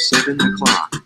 7 o'clock.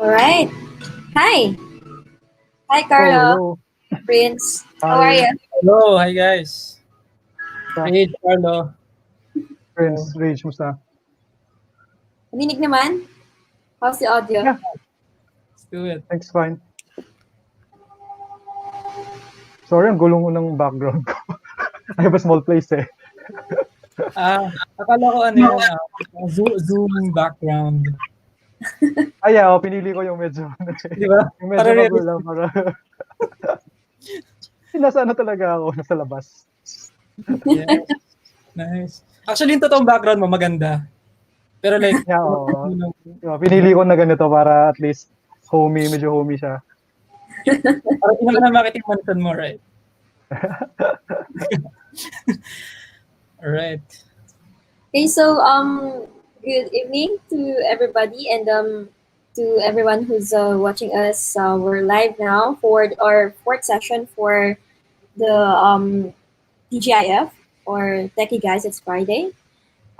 All right. Hi. Hi, Carlo. Hello. Prince. How are Hi, you? Hello, hi guys. musta? Hey, Carlo. Prince, Rage, musta? Narinig naman? How's the audio? Yeah, Let's do it. thanks, fine. Sorry, ang gulong ng background ko. I have a small place eh. Akala ko ano yun, Zoom background. Ay, yeah, pinili ko yung medyo, Di ba? yung medyo Para magulang para. Nasa ano talaga ako, nasa labas. Yes. Nice. Actually, yung totoong background mo maganda. Pero like, Yeah, oo. Pinili ko na ganito para at least medyo homey siya. para hindi naman na makita yung mansion mo, right? Alright. Okay, so good evening to everybody and to everyone who's watching us. We're live now for our fourth session for the T.G.I.F or Techie Guys. It's Friday.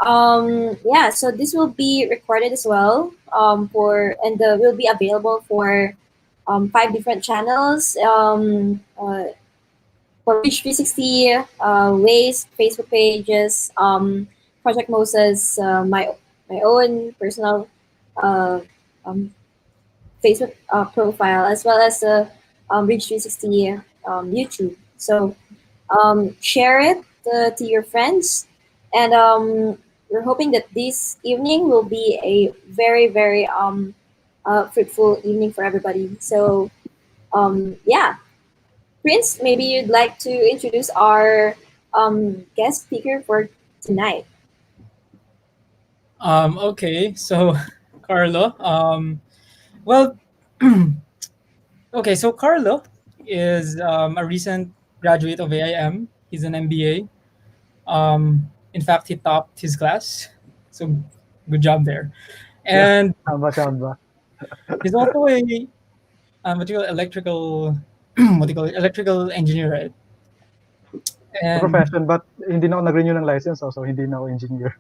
Yeah, so this will be recorded as well. Will be available for 5 different channels. For Reach 360, Ways, Facebook pages, Project Moses, my own personal uh, um, Facebook profile, as well as the Reach 360 YouTube. So share it to your friends, and we're hoping that this evening will be a very, very fruitful evening for everybody. So yeah, Prince, maybe you'd like to introduce our guest speaker for tonight. Okay, so Carlo. Well, okay, so Carlo is a recent graduate of AIM. He's an MBA. In fact, he topped his class. So good job there. Yeah, And chamba. he's also a what do you call electrical what do you call it? Electrical engineer, right? The And profession, but hindi na ako nag-renew ng license, so hindi na ako engineer.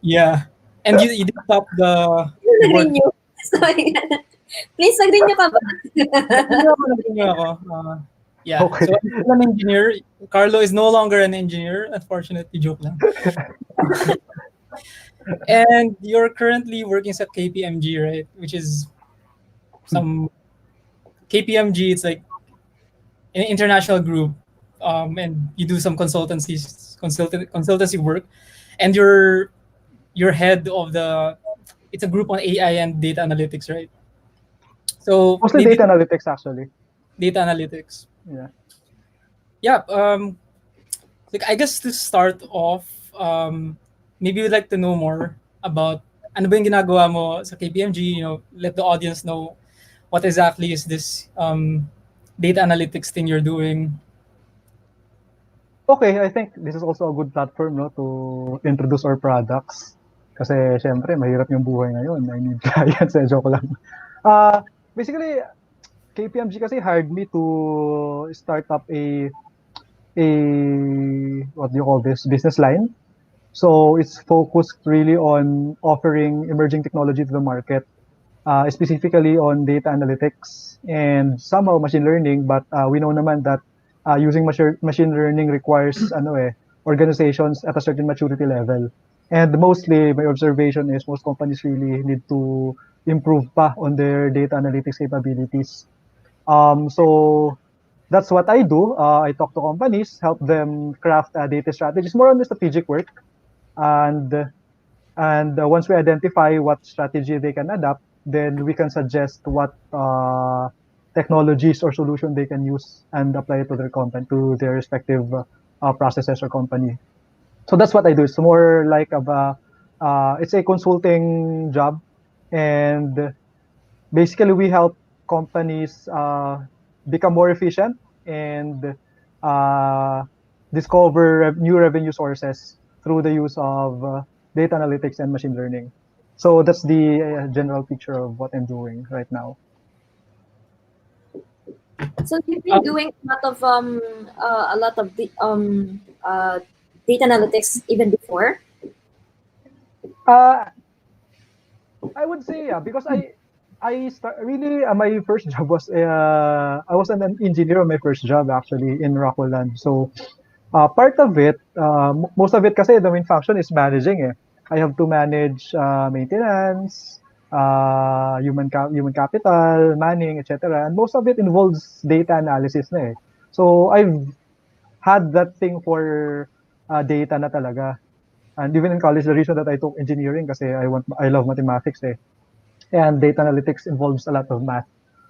yeah, and you did top the board. Nag-renew. So, please, nag-renew ka ba? Nag-renew ako. Yeah, Okay. so I'm still an engineer. Carlo is no longer an engineer. Unfortunately, joke lang. And you're currently working at KPMG, right? Which is some KPMG. It's like an international group, and you do some consultancy work, and you're head of the. It's a group on AI and data analytics, right? So Mostly maybe data analytics, actually. data analytics. Yeah. Yeah. Like I guess to start off, maybe we'd like to know more about ano ba yung ginagawa mo sa KPMG. Let the audience know what exactly is this data analytics thing you're doing. Okay, I think this is also a good platform, no, to introduce our products. Kasi syempre, mahirap yung buhay ngayon. I need clients, joke lang. Basically, KPMG kasi hired me to start up a what do you call this, business line. So it's focused really on offering emerging technology to the market, specifically on data analytics and somehow machine learning. But we know naman that using machine learning requires organizations at a certain maturity level. And mostly, my observation is most companies really need to improve pa on their data analytics capabilities. So that's what I do. I talk to companies, help them craft data strategies, more on the strategic work, and once we identify what strategy they can adapt, then we can suggest what technologies or solution they can use and apply it to their content, to their respective processes or company. So that's what I do. It's more like it's a consulting job, and basically we help companies become more efficient and uh, discover new revenue sources through the use of data analytics and machine learning. So that's the general picture of what I'm doing right now. So you've been Um, doing a lot of data analytics even before. Uh, I would say yeah, because really my first job was I was an engineer on my first job actually in Rockland. So part of it, most of it kasi the main function is managing eh. I have to manage maintenance, human capital, manning, etc. And most of it involves data analysis na eh. So I've had that thing for data na talaga. And even in college, the reason that I took engineering kasi I love mathematics eh. And data analytics involves a lot of math.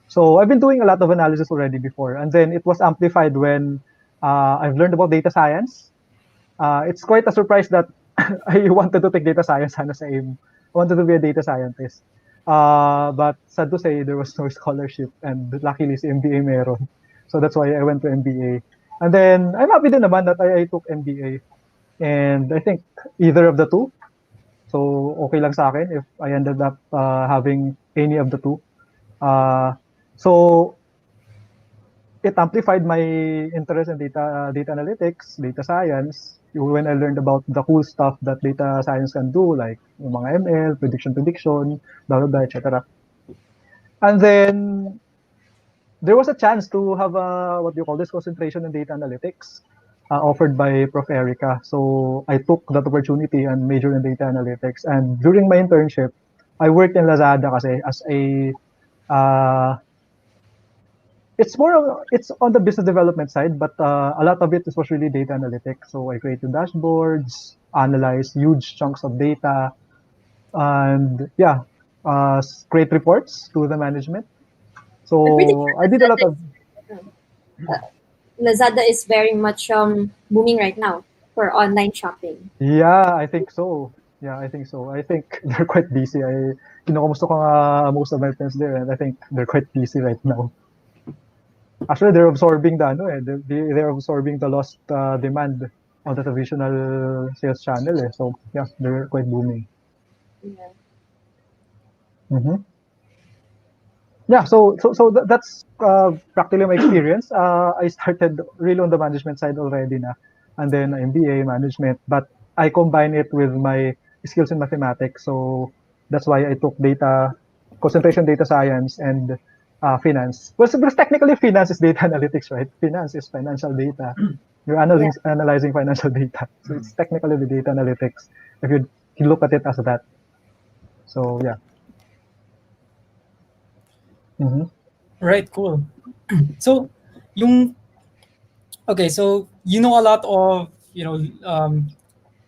So I've been doing a lot of analysis already before, and then it was amplified when I've learned about data science. It's quite a surprise that I wanted to take data science sana sa AIM. I wanted to be a data scientist. But sad to say, there was no scholarship, and luckily si MBA meron. So that's why I went to MBA. And then I'm happy din naman that I took MBA. And I think either of the two, so okay lang sa akin if I ended up having any of the two. Uh, so it amplified my interest in data analytics, data science, when I learned about the cool stuff that data science can do, like yung mga ML, prediction, blah, blah, blah, etc. And then there was a chance to have a, what do you call this, concentration in data analytics offered by Prof. Erica. So I took that opportunity and majored in data analytics. And during my internship, I worked in Lazada kasi as a, it's on the business development side, but a lot of it was really data analytics. So I created dashboards, analyzed huge chunks of data, and yeah, create reports to the management. I'm pretty So I sure did a lot of, Lazada is very much booming right now for online shopping. yeah, I think so. Yeah, I think so. I think they're quite busy. Kinukumusta ko nga most of my friends there, and I think they're quite busy right now. Actually, they're absorbing the they're absorbing the lost demand on the traditional sales channel. So yeah, they're quite booming. Yeah. Mm-hmm. Yeah, that's practically my experience. I started really on the management side already na, and then MBA management, but I combine it with my skills in mathematics. So that's why I took concentration data science and finance. Well, because technically finance is data analytics, right? Finance is financial data. You're Yeah. analyzing financial data. So it's technically the data analytics if you look at it as that. So yeah. Mm-hmm. Right, cool. So, yung okay, so you know a lot of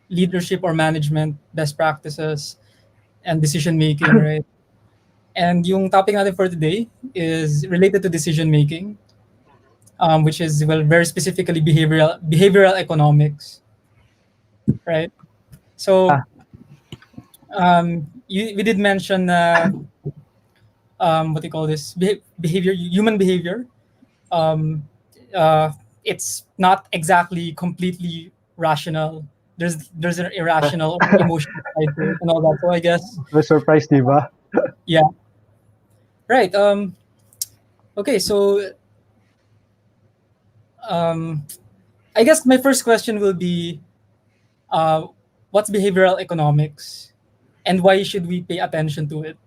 leadership or management best practices and decision making, right? And yung topic natin for today is related to decision making, which is well very specifically behavioral economics, right? So Yeah. we did mention what do you call this behavior, human behavior. Um, uh, it's not exactly completely rational. There's an irrational or emotional side to it and all that. So I guess I was surprised, diba? yeah, right. Okay, so um, I guess my first question will be, uh, what's behavioral economics, and why should we pay attention to it?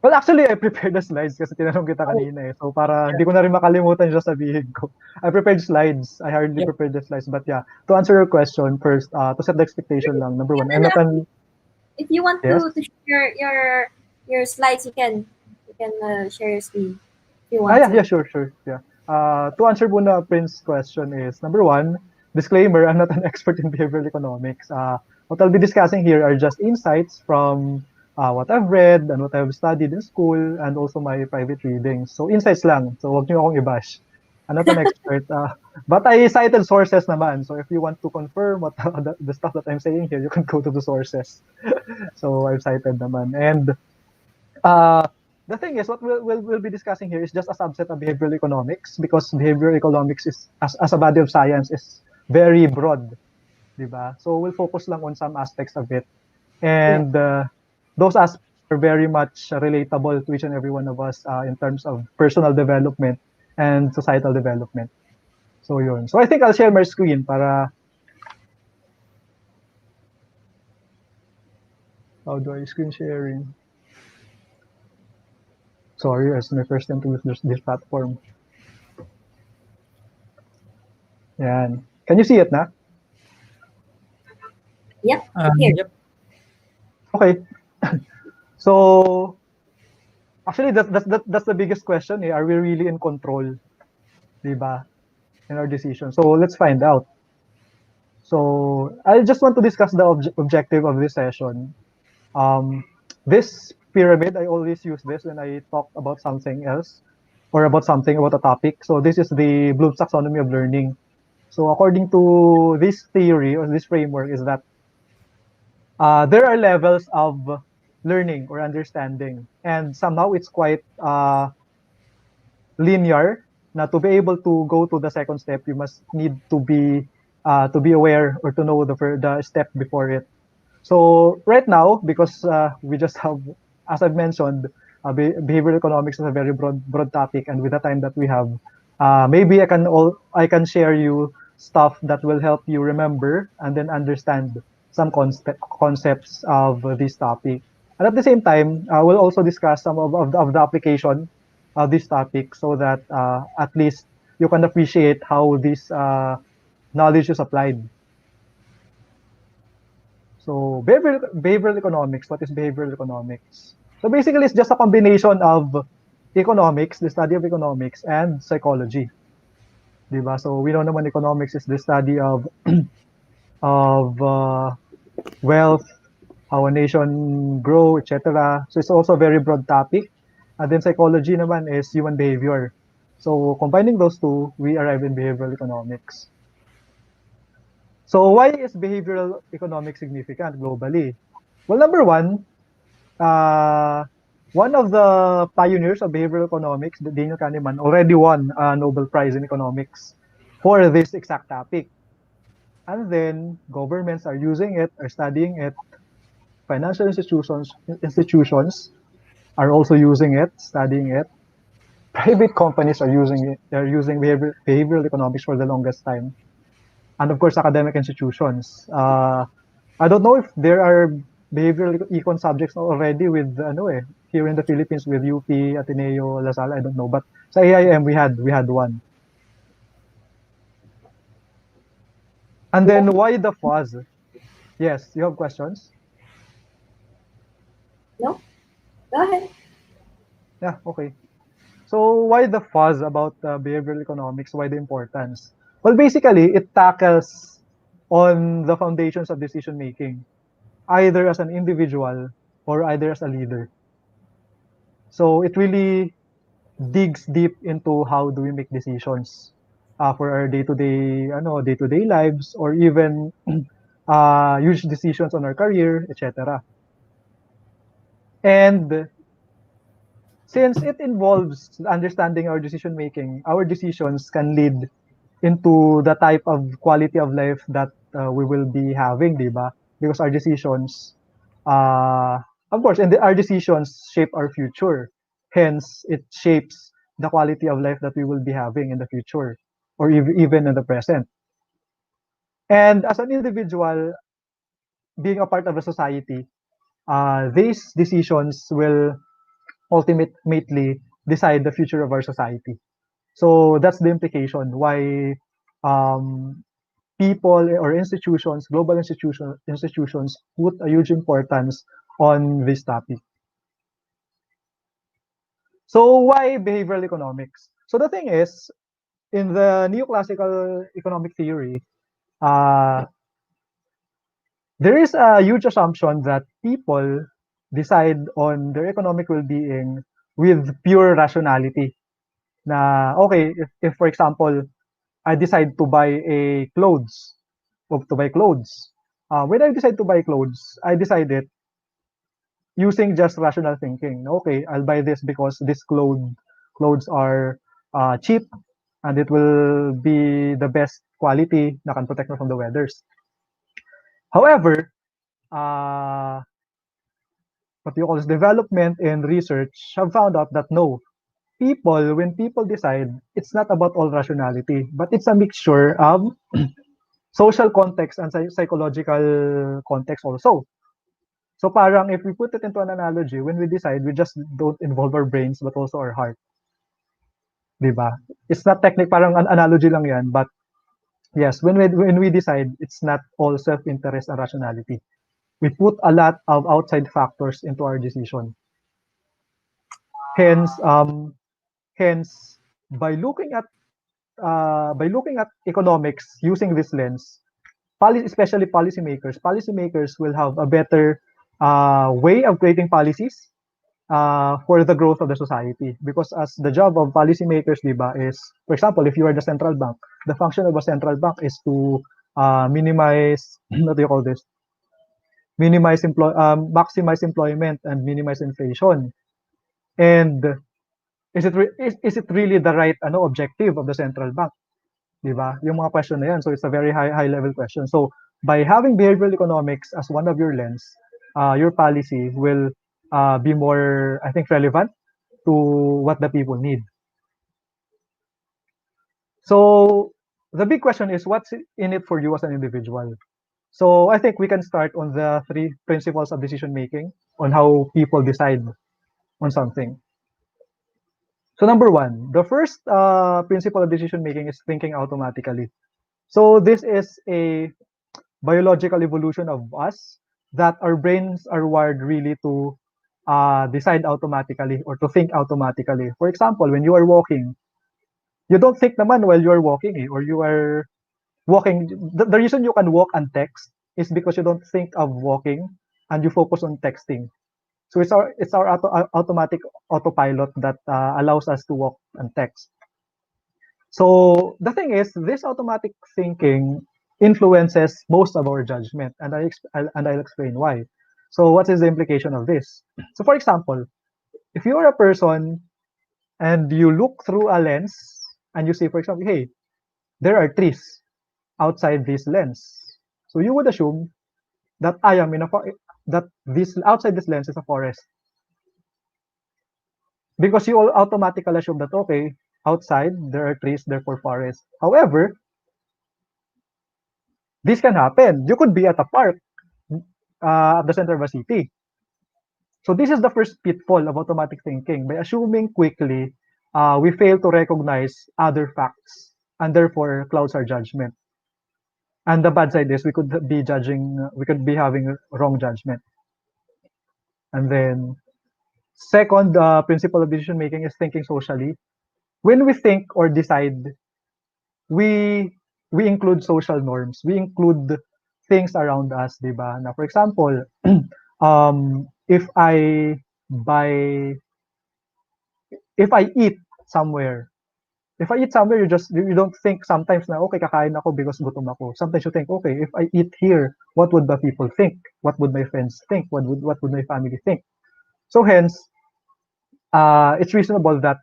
Well, actually, I prepared the slides kasi tinanong kita Oh, kanina eh. So, para yeah, hindi ko na rin makalimutan yung sasabihin ko. I prepared slides. I hardly yeah. prepared the slides. But yeah, to answer your question first, to set the expectation lang, number one, I'm not an... If you want Yes? to share your slides, you can share your screen if you Ah, want yeah, to. yeah, sure. Yeah. To answer muna Prince's question is, number one, disclaimer, I'm not an expert in behavioral economics. What I'll be discussing here are just insights from what I've read and what I've studied in school and also my private readings. So, insights lang. So, wag niyo akong i-bash. I'm not an expert. But I cited sources naman. So, if you want to confirm what the stuff that I'm saying here, you can go to the sources. So, I've cited naman. And uh, the thing is, what we'll be discussing here is just a subset of behavioral economics because behavioral economics is, as a body of science, is very broad, diba? So we'll focus lang on some aspects of it. Yeah. And those aspects are very much relatable to each and every one of us in terms of personal development and societal development. So yun. So I think I'll share my screen para... How do I screen sharing? Sorry, it's my first time to use this platform. Yan. Can you see it na? Yep. Here. Yep. Okay. So actually that's the biggest question eh. Are we really in control, 'di ba, in our decision? So let's find out. So I just want to discuss the objective of this session. Um, this pyramid, I always use this when I talk about something else or about a topic. So this is the Bloom's taxonomy of learning. So according to this theory or this framework is that there are levels of learning or understanding, and somehow it's quite linear. Na to be able to go to the second step, you must need to be aware or to know the step before it. So right now, because we just have, as I've mentioned, behavioral economics is a very broad topic, and with the time that we have, maybe I can share you stuff that will help you remember and then understand some concepts of this topic. And at the same time, we'll also discuss some of the application of this topic so that at least you can appreciate how this knowledge is applied. So behavioral economics, what is behavioral economics? So basically, it's just a combination of economics, the study of economics, and psychology. Diba? So we know naman economics is the study of wealth, how a nation grow, etc. So it's also a very broad topic. And then psychology naman is human behavior. So combining those two, we arrive in behavioral economics. So why is behavioral economics significant globally? Well, number uh, one of the pioneers of behavioral economics, Daniel Kahneman, already won a Nobel Prize in economics for this exact topic. And then governments are using it, are studying it. Financial institutions are also using it, studying it. Private companies are using it. They're using behavioral economics for the longest time. And of course, academic institutions. I don't know if there are behavioral econ subjects already with here in the Philippines with UP, Ateneo, Lasal. I don't know, but sa AIM we had one. And then why the fuzz? Yes, you have questions? No? Go ahead. Yeah, okay. So why the fuzz about behavioral economics? Why the importance? Well, basically, it tackles on the foundations of decision making, either as an individual or either as a leader. So it really digs deep into how do we make decisions for our day-to-day lives, or even huge decisions on our career, etc. And since it involves understanding our decision making, our decisions can lead into the type of quality of life that we will be having, diba? Because our decisions, uh, of course, and our decisions shape our future. Hence, it shapes the quality of life that we will be having in the future, or even in the present. And as an individual, being a part of a society, these decisions will ultimately decide the future of our society. So that's the implication why um, people or institutions, global institutions put a huge importance on this topic. So why behavioral economics? So the thing is, in the neoclassical economic theory, uh, there is a huge assumption that people decide on their economic well-being with pure rationality. Na okay, if for example, I decide to buy a clothes, or to buy clothes. When I decide to buy clothes, I decided using just rational thinking. Okay, I'll buy this because this clothes are cheap and it will be the best quality na can protect me from the weathers. However, uh, what you call this development and research have found out that no, when people decide, it's not about all rationality, but it's a mixture of social context and psychological context also. So parang if we put it into an analogy, when we decide, we just don't involve our brains but also our heart, 'di ba? It's not technique, parang an analogy lang 'yan, but yes, when we decide, it's not all self-interest and rationality. We put a lot of outside factors into our decision. Hence, hence by looking at economics using this lens, especially policymakers will have a better way of creating policies for the growth of the society. Because as the job of policymakers, diba, is, for example, if you are the central bank, the function of a central bank is to minimize, what do you call this? Maximize employment and minimize inflation. And is it really the right objective of the central bank? Di ba? Yung mga question na yan. So it's a very high level question. So by having behavioral economics as one of your lens, your policy will be more, I think, relevant to what the people need. So the big question is what's in it for you as an individual. So I think we can start on the three principles of decision making on how people decide on something. So number one, the first principle of decision making is thinking automatically. So this is a biological evolution of us that our brains are wired really to decide automatically or to think automatically. For example, when you are walking, you don't think naman while you are walking or you are walking. The reason you can walk and text is because you don't think of walking and you focus on texting. So it's our automatic autopilot that allows us to walk and text. So the thing is, this automatic thinking influences most of our judgment, and I'll explain why. So what is the implication of this? So for example, if you are a person and you look through a lens and you see, for example, hey, there are trees outside this lens. So you would assume that I am in a that this outside this lens is a forest because you all automatically assume that okay, outside there are trees, therefore forest. However, this can happen. You could be at a park at the center of a city. So this is the first pitfall of automatic thinking. By assuming quickly, we fail to recognize other facts and therefore clouds our judgment. And the bad side is we could be having wrong judgment. And then second principle of decision making is thinking socially. When we think or decide, we we include social norms. We include things around us, 'di ba? Na for example, if buy if I eat somewhere, if I eat somewhere, you don't think sometimes na okay kakain ako because gutom ako. Sometimes you think, okay, if I eat here, what would the people think? What would my friends think? What would my family think? So hence, it's reasonable that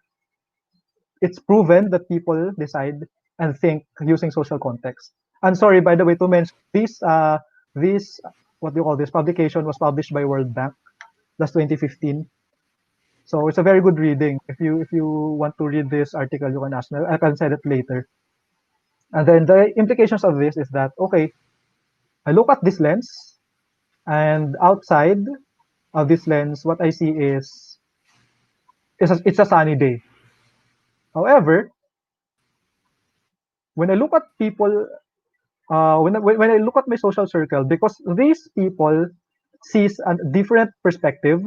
it's proven that people decide and think using social context. And sorry, by the way, to mention this what do you call this publication was published by World Bank. That's 2015. So it's a very good reading. If you want to read this article, you can ask me. I can send it later. And then the implications of this is that okay, I look at this lens, and outside of this lens, what I see it's a sunny day. However, when I look at people when I look at my social circle, because these people sees a different perspective,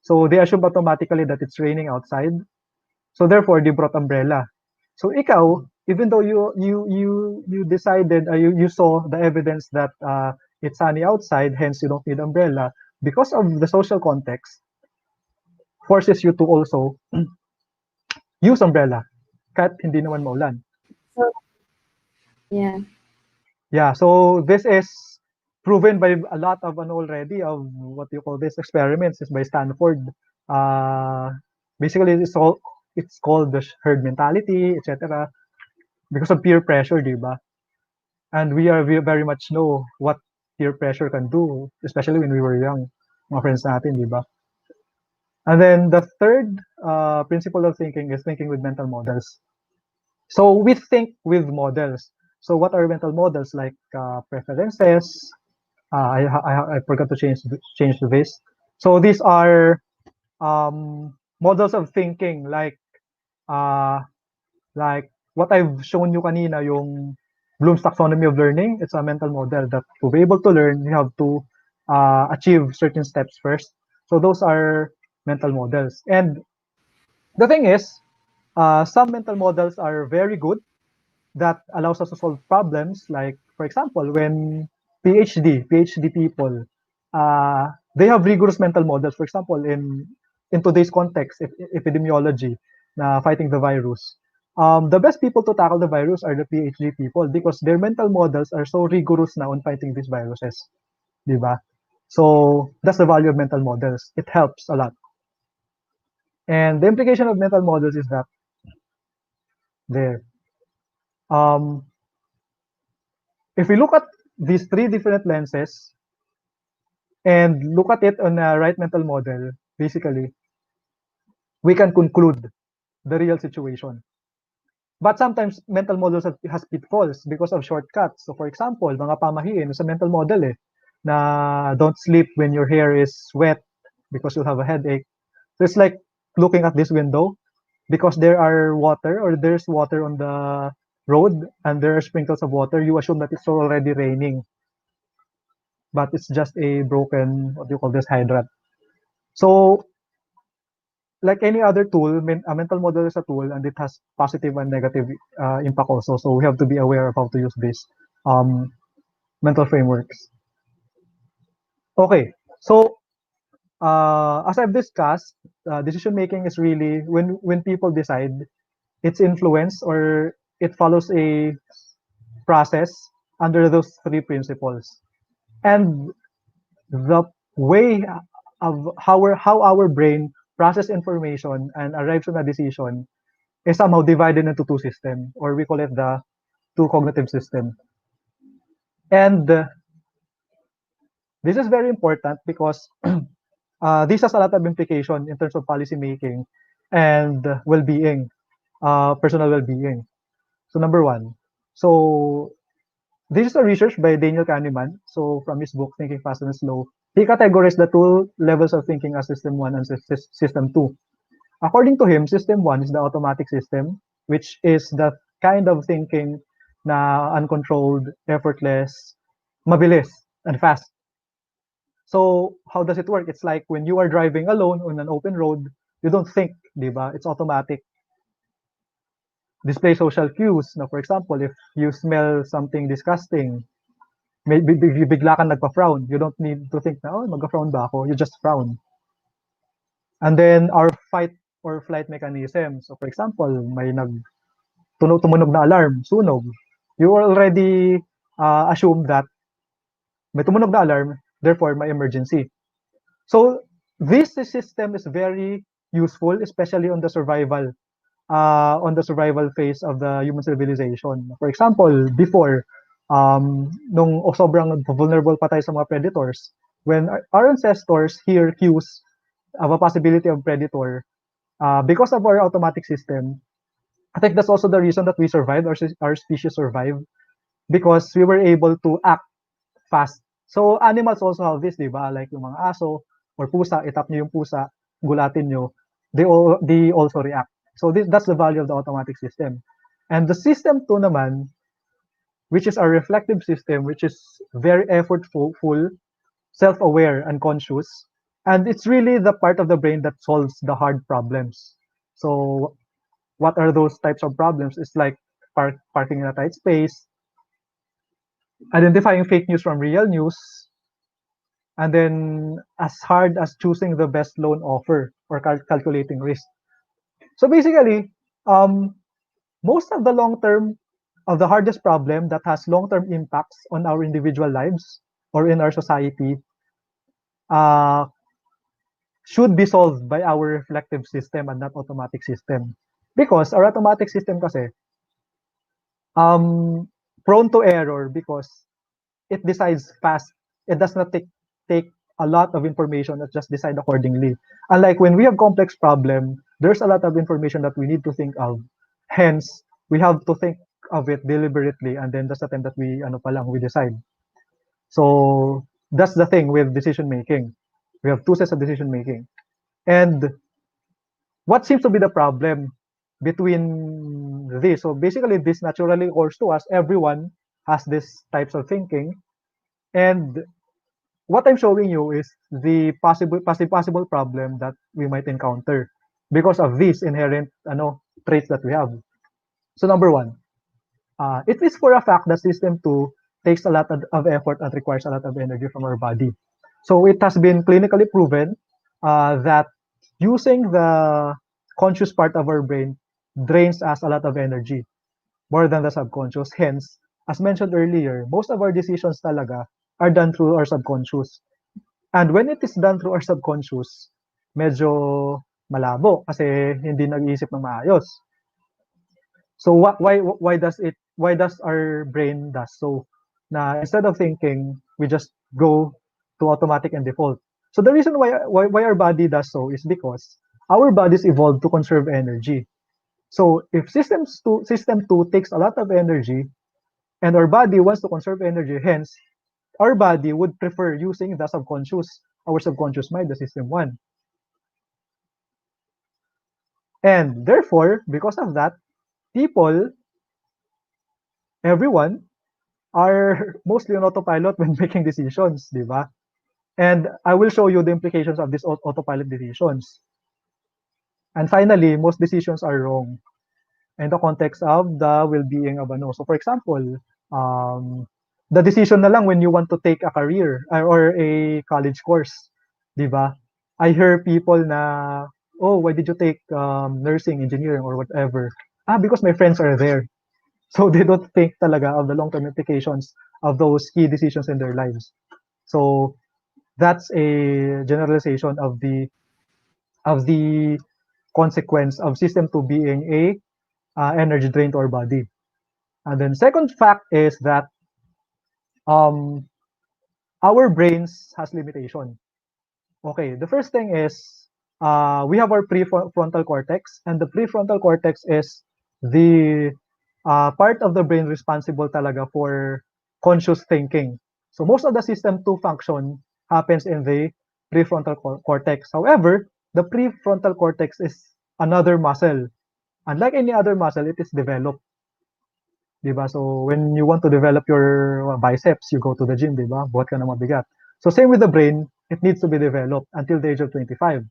so they assume automatically that it's raining outside. So therefore, they brought umbrella. So ikaw, even though you decided, you saw the evidence that it's sunny outside, hence you don't need umbrella, because of the social context, forces you to also use umbrella, kahit hindi naman maulan. So yeah. Yeah, so this is proven by a lot of already of what you call this experiments is by Stanford. Uh, basically, it's called the herd mentality, etc. Because of peer pressure, di ba? And we very much know what peer pressure can do, especially when we were young, mga friends natin, di ba? And then the third principle of thinking is thinking with mental models. So we think with models. So what are mental models like preferences? I forgot to change this. So these are models of thinking uh, like what I've shown you kanina, yung Bloom's taxonomy of learning. It's a mental model that to be able to learn, you have to achieve certain steps first. So those are mental models. And the thing is, some mental models are very good that allows us to solve problems. Like, for example, when PhD people, they have rigorous mental models. For example, in today's context, epidemiology, fighting the virus. The best people to tackle the virus are the PhD people because their mental models are so rigorous now on fighting these viruses, di ba? So that's the value of mental models. It helps a lot. And the implication of mental models is that there. Um, if we look at these three different lenses and look at it on a right mental model, basically, we can conclude the real situation. But sometimes mental models has pitfalls because of shortcuts. So for example, mga pamahiin sa mental model na don't sleep when your hair is wet because you'll have a headache. So it's like looking at this window because there's water on the road and there are sprinkles of water, you assume that it's already raining. But it's just a broken, what do you call this, hydrant. So like any other tool, a mental model is a tool and it has positive and negative impact also. So we have to be aware of how to use these um, mental frameworks. Okay, so as I've discussed, decision making is really when people decide, it's influenced or it follows a process under those three principles. And the way of how our brain process information and arrives on a decision is somehow divided into two systems, or we call it the two cognitive system. And this is very important because this has a lot of implication in terms of policy making and well-being, personal well-being. So number one, so this is a research by Daniel Kahneman. So from his book Thinking Fast and Slow, he categorized the two levels of thinking as system one and system two. According to him, system one is the automatic system, which is the kind of thinking na uncontrolled, effortless, mabilis, and fast. So how does it work? It's like when you are driving alone on an open road, you don't think, di ba? It's automatic. Display social cues. Now, for example, if you smell something disgusting, maybe bigla kang nagpa-frown. You don't need to think na, oh, mag-frown ba ako? You just frown. And then our fight or flight mechanism. So for example, may tumunog na alarm, sunog. You already assume that may tumunog na alarm, therefore may emergency. So this system is very useful, especially on the survival phase of the human civilization. For example, before, nung sobrang vulnerable pa tayo sa mga predators, when our ancestors hear cues of a possibility of predator, because of our automatic system, I think that's also the reason that we survived, our species survived, because we were able to act fast. So animals also have this, di ba? Like yung mga aso or pusa, itap nyo yung pusa, gulatin nyo, they also react. So that's the value of the automatic system. And the system 2 naman, which is our reflective system, which is very effortful, self-aware, and conscious. And it's really the part of the brain that solves the hard problems. So what are those types of problems? It's like parking in a tight space, identifying fake news from real news, and then as hard as choosing the best loan offer or calculating risk. So basically, um, most of the hardest problem that has long-term impacts on our individual lives or in our society uh, should be solved by our reflective system and not automatic system. Because our automatic system kasi um, prone to error because it decides fast. It does not take a lot of information and just decide accordingly. Unlike when we have complex problem, there's a lot of information that we need to think of. Hence, we have to think of it deliberately and then that's the time that we decide. So that's the thing with decision making. We have two sets of decision making. And what seems to be the problem between this? So basically this naturally occurs to us. Everyone has this types of thinking. And what I'm showing you is the possible problem that we might encounter because of these inherent traits that we have. So number one, it is for a fact that system two takes a lot of effort and requires a lot of energy from our body. So it has been clinically proven that using the conscious part of our brain drains us a lot of energy more than the subconscious. Hence, as mentioned earlier, most of our decisions talaga are done through our subconscious. And when it is done through our subconscious, medyo malabo kasi hindi nag-iisip ng maayos. So why does our brain does so? Na instead of thinking, we just go to automatic and default. So the reason why our body does so is because our bodies evolved to conserve energy. So if system 2 takes a lot of energy and our body wants to conserve energy, hence our body would prefer using our subconscious mind, the system 1. And therefore, because of that, people, everyone, are mostly on autopilot when making decisions, di ba? And I will show you the implications of these autopilot decisions. And finally, most decisions are wrong in the context of the well-being of ano. So for example, um, the decision na lang when you want to take a career or a college course, di ba? I hear people na, oh, why did you take nursing, engineering, or whatever? Because my friends are there. So they don't think talaga of the long-term implications of those key decisions in their lives. So that's a generalization of the consequence of system 2 being a energy drain to our body. And then second fact is that um, our brains has limitation. Okay, the first thing is we have our prefrontal cortex, and the prefrontal cortex is the part of the brain responsible talaga for conscious thinking. So most of the system 2 function happens in the prefrontal cortex. However, the prefrontal cortex is another muscle. Unlike any other muscle, it is developed. 'Di ba? So when you want to develop your biceps, you go to the gym, 'di ba? Buhat ka ng mabigat. So same with the brain, it needs to be developed until the age of 25.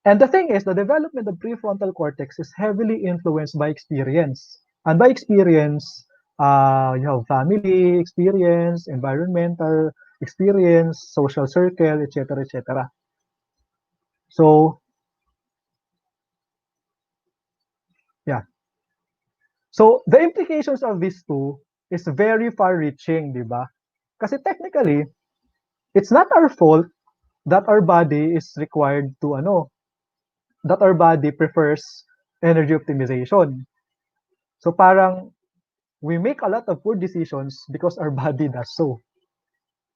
And the thing is, the development of prefrontal cortex is heavily influenced by experience. And by experience, you have family experience, environmental experience, social circle, etc., etc. So yeah. So the implications of these two is very far-reaching, di ba? Kasi technically, it's not our fault that our body is required to that our body prefers energy optimization. So parang we make a lot of poor decisions because our body does so.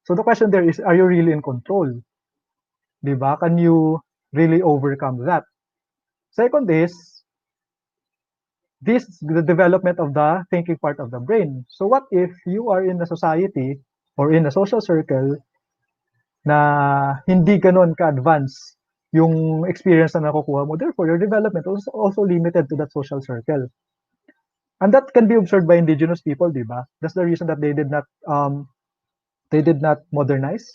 So the question there is, are you really in control? Diba? Can you really overcome that? Second is, the development of the thinking part of the brain. So what if you are in a society or in a social circle na hindi ganon ka-advance yung experience na nakukuha mo. Therefore, your development is also limited to that social circle. And that can be observed by indigenous people, di ba? That's the reason that they did not modernize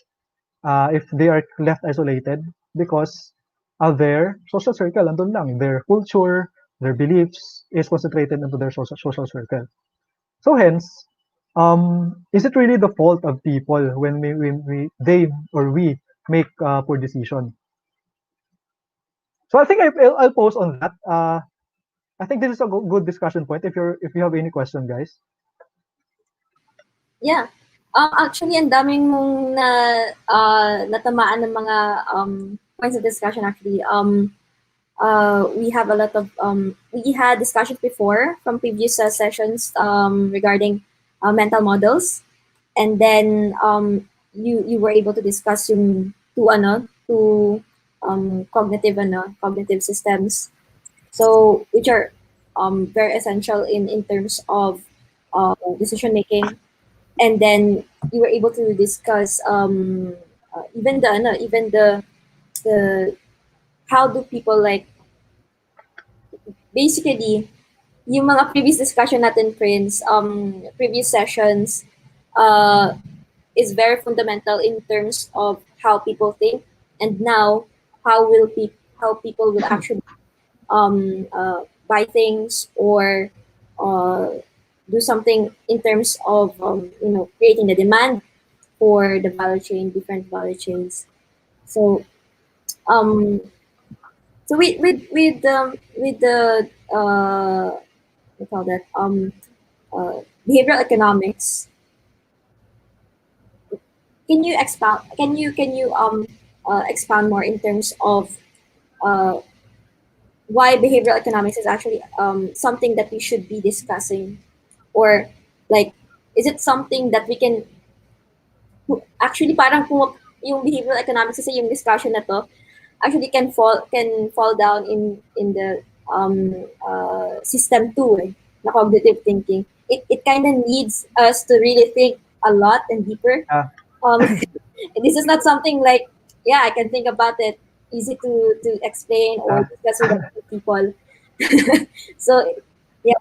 if they are left isolated because of their social circle. Andun lang, their culture, their beliefs is concentrated into their social circle. So hence, is it really the fault of people when we make poor decision? So I think I'll post on that. I think this is a good discussion point. If you have any question, guys. Yeah. Actually, ang daming mong natamaan ng mga points of discussion actually. We have a lot of we had discussions before from previous sessions regarding mental models, and then you were able to discuss yung two cognitive systems, so which are very essential in terms of decision making. And then you were able to discuss even the how do people like basically yung mga previous discussion natin, Prince, previous sessions, uh, is very fundamental in terms of how people think, and now how people will actually buy things or uh, do something in terms of creating the demand for the value chain, different value chains. So um, so with the we call that behavioral economics. Can you expound more in terms of uh, why behavioral economics is actually something that we should be discussing, or like is it something that we can actually parang kung yung behavioral economics kasi yung discussion na to actually can fall down in the system 2 na cognitive thinking. It kind of needs us to really think a lot and deeper. Yeah. This is not something like, yeah, I can think about it, easy to explain or discuss with other people. So, yeah,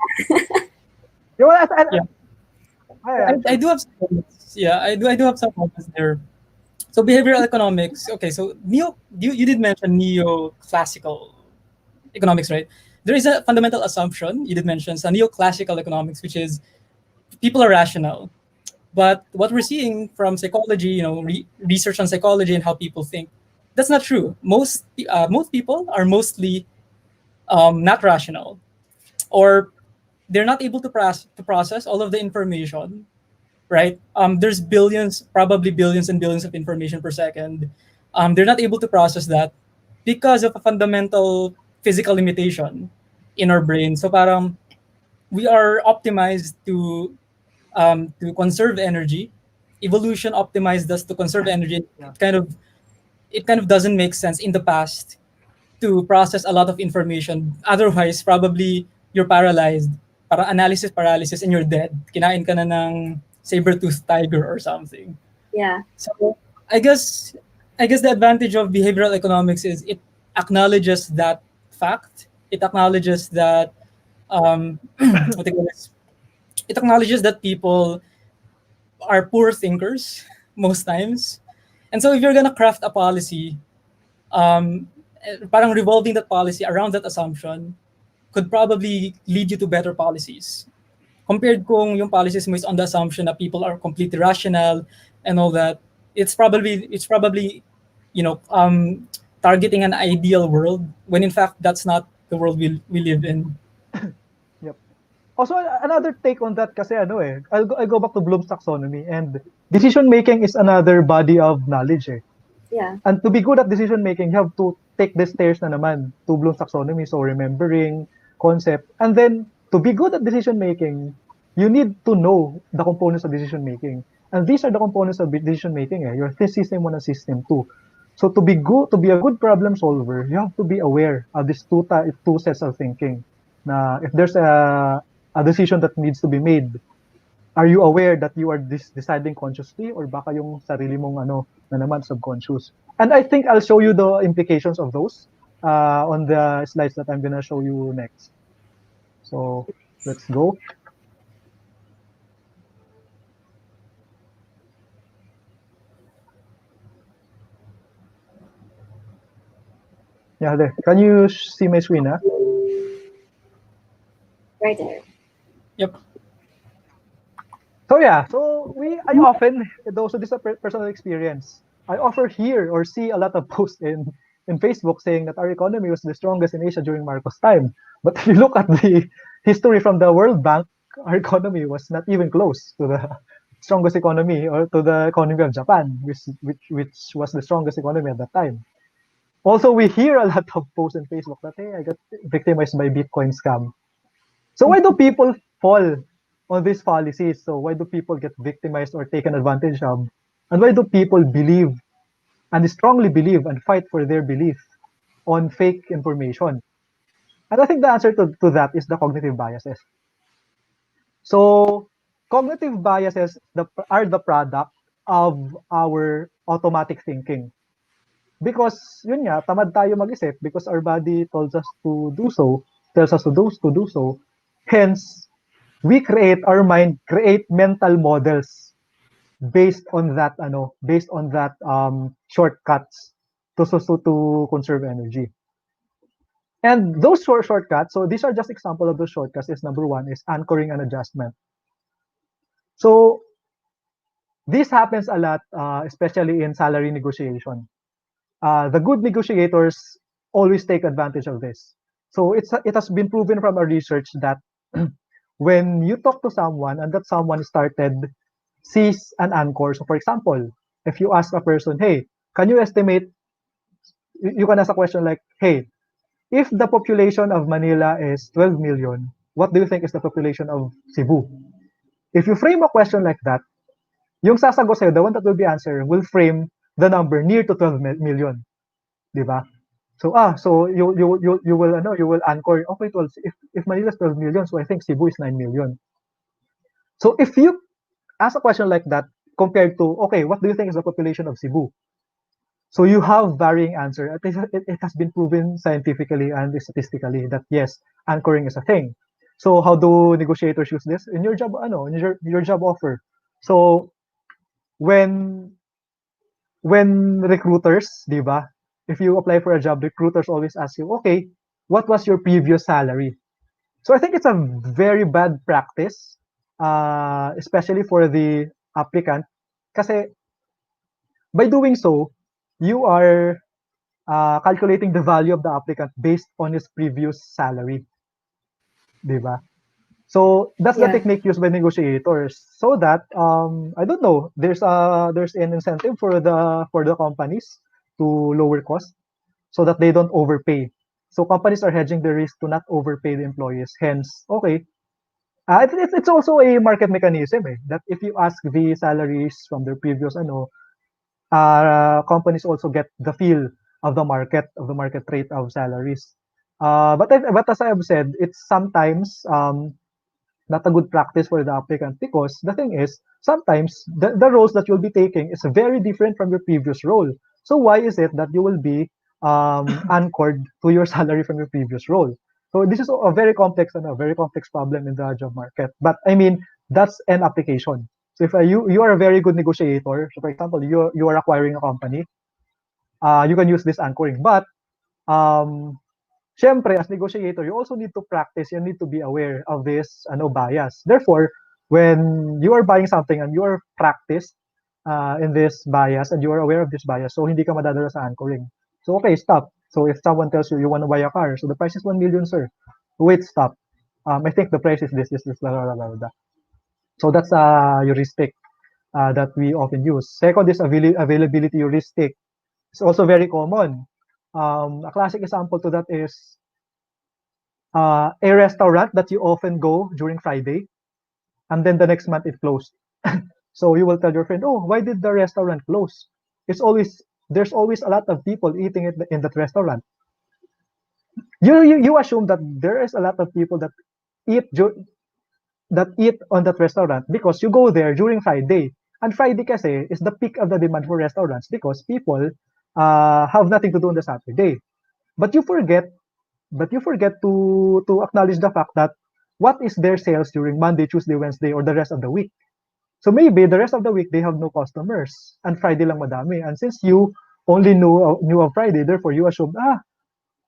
You know, Yeah, I sure. do have some comments. Yeah, I do have some comments there. So behavioral economics. Okay, so you did mention neoclassical economics, right? There is a fundamental assumption you did mention, so neoclassical economics, which is people are rational. But what we're seeing from psychology, research on psychology and how people think, that's not true. Most people are mostly not rational, or they're not able to process all of the information. Right? There's billions, probably billions and billions of information per second. They're not able to process that because of a fundamental physical limitation in our brain. So parang we are optimized to conserve energy. Evolution optimized us to conserve energy. Yeah. It kind of doesn't make sense in the past to process a lot of information. Otherwise, probably you're paralyzed, para analysis paralysis, and you're dead. Kinain ka na ng saber-toothed tiger or something. yeah, So I guess I guess the advantage of behavioral economics is it acknowledges that fact. It acknowledges that what do you call this? It acknowledges that people are poor thinkers most times. And so if you're gonna craft a policy, parang revolving that policy around that assumption could probably lead you to better policies. Compared kung yung policies mo is on the assumption that people are completely rational and all that, it's probably targeting an ideal world when in fact that's not the world we live in. Yep. Also, another take on that kasi I'll go back to Bloom's taxonomy, and decision making is another body of knowledge eh. yeah, And to be good at decision making, you have to take the stairs na naman to Bloom's taxonomy. So remembering concept, and then to be good at decision making, you need to know the components of decision making. And these are the components of decision making. Your system 1 and system 2. So to be a good problem solver, you have to be aware of these two sets of thinking. Na if there's a decision that needs to be made, are you aware that you are deciding consciously, or baka yung sarili mong na naman subconscious? And I think I'll show you the implications of those on the slides that I'm gonna show you next. So let's go. Yeah, there. Can you see my screen? right there. Yep. So yeah, I often, also this is a personal experience. I offer here or see a lot of posts in Facebook saying that our economy was the strongest in Asia during Marcos' time. But if you look at the history from the World Bank, our economy was not even close to the strongest economy, or to the economy of Japan, which was the strongest economy at that time. Also, we hear a lot of posts on Facebook that, hey, I got victimized by Bitcoin scam. So why do people fall on these policies? So why do people get victimized or taken advantage of? And why do people believe and strongly believe and fight for their belief on fake information? And I think the answer to that is the cognitive biases. So cognitive biases are the product of our automatic thinking. Because yun nga, tamad tayo mag-isip because our body tells us to do so. Hence, our mind create mental models based on that shortcuts to conserve energy. And those shortcuts, so these are just example of those shortcuts, is number one is anchoring and adjustment. So this happens a lot, especially in salary negotiation. The good negotiators always take advantage of this. So it has been proven from our research that when you talk to someone and that someone started sees an anchor. So for example, if you ask a person, hey, can you estimate, you can ask a question like, hey, if the population of Manila is 12 million, what do you think is the population of Cebu? If you frame a question like that, yung sasagot sa'yo, the one that will be answered, will frame the number near to 12 million. Di ba? So you will anchor. Okay, 12. If Manila is 12 million, so I think Cebu is 9 million. So if you ask a question like that compared to, okay, what do you think is the population of Cebu? So you have varying answer. It has been proven scientifically and statistically that yes, anchoring is a thing. So how do negotiators use this in your job? In your job offer. So when recruiters, di ba? If you apply for a job, recruiters always ask you, okay, what was your previous salary? So I think it's a very bad practice, especially for the applicant, kasi by doing so, you are calculating the value of the applicant based on his previous salary, di ba? So that's the Yeah. technique used by negotiators, so that I don't know, there's an incentive for the companies to lower cost, so that they don't overpay. So companies are hedging the risk to not overpay the employees. Hence, okay, it's also a market mechanism, that if you ask the salaries from their previous companies also get the feel of the market rate of salaries. But as I have said, it's sometimes not a good practice for the applicant, because the thing is, sometimes the roles that you'll be taking is very different from your previous role. So why is it that you will be anchored to your salary from your previous role? So this is a very complex and a very complex problem in the job market. But I mean, that's an application. So if you are a very good negotiator, so for example, you are acquiring a company, you can use this anchoring. But um, Siyempre, as negotiator, you also need to practice, you need to be aware of this bias. Therefore, when you are buying something and you are practiced in this bias and you are aware of this bias, so hindi ka madadala sa anchoring. So, okay, stop. So, if someone tells you you want to buy a car, so the price is 1 million, sir. Wait, stop. I think the price is this, blah, blah, blah, blah. So, that's a heuristic that we often use. Second is availability heuristic. It's also very common. A classic example to that is a restaurant that you often go during Friday, and then the next month it closed. So you will tell your friend, "Oh, why did the restaurant close?" It's always There's always a lot of people eating it in that restaurant. You assume that there is a lot of people that eat on that restaurant because you go there during Friday. And Friday kasi is the peak of the demand for restaurants because people have nothing to do on the Saturday. But you forget to acknowledge the fact that what is their sales during Monday, Tuesday, Wednesday, or the rest of the week. So maybe the rest of the week they have no customers and Friday lang madami. And since you only knew of Friday, therefore you assumed,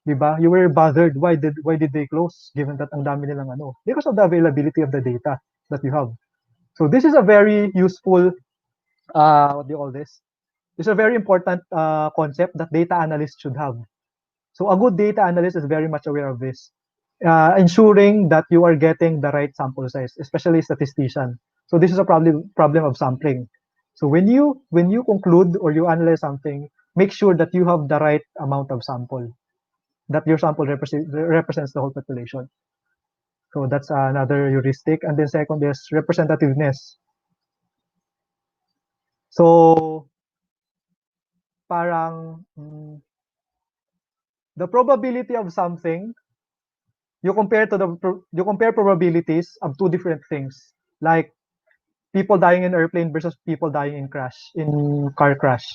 di ba? You were bothered. Why did they close? Given that ang dami nilang because of the availability of the data that you have. So this is a very useful what do you call this? It's a very important concept that data analysts should have. So a good data analyst is very much aware of this, ensuring that you are getting the right sample size, especially statistician. So this is a problem of sampling. So when you conclude or you analyze something, make sure that you have the right amount of sample, that your sample represents the whole population. So that's another heuristic. And then second is representativeness. So parang the probability of something, you compare probabilities of two different things, like people dying in airplane versus people dying in car crash.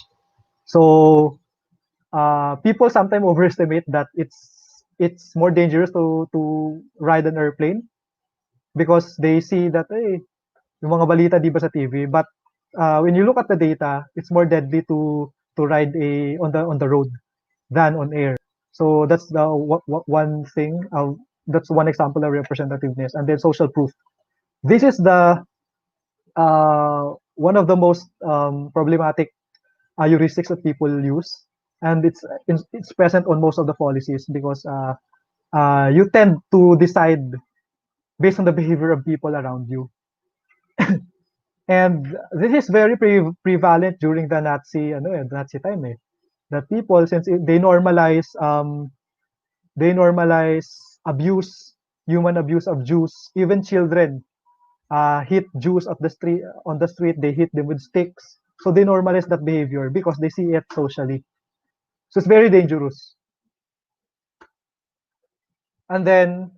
So people sometimes overestimate that it's more dangerous to ride an airplane because they see that yung mga balita di ba sa TV, but when you look at the data, it's more deadly to ride on the road than on air. So that's the one thing. That's one example of representativeness, and then social proof. This is the one of the most problematic heuristics that people use, and it's present on most of the policies because you tend to decide based on the behavior of people around you, and this is very prevalent during the Nazi time. That people, since they normalize abuse, human abuse of Jews, even children hit Jews on the street, they hit them with sticks. So they normalize that behavior because they see it socially. So it's very dangerous. And then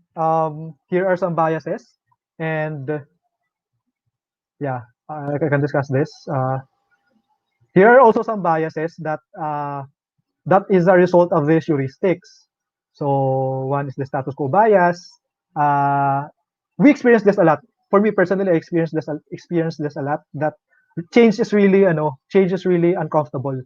here are some biases, and yeah, I can discuss this. Here are also some biases that is a result of these heuristics. So one is the status quo bias. Uh, we experience this a lot. For me personally, I experienced this a lot. That change is really uncomfortable.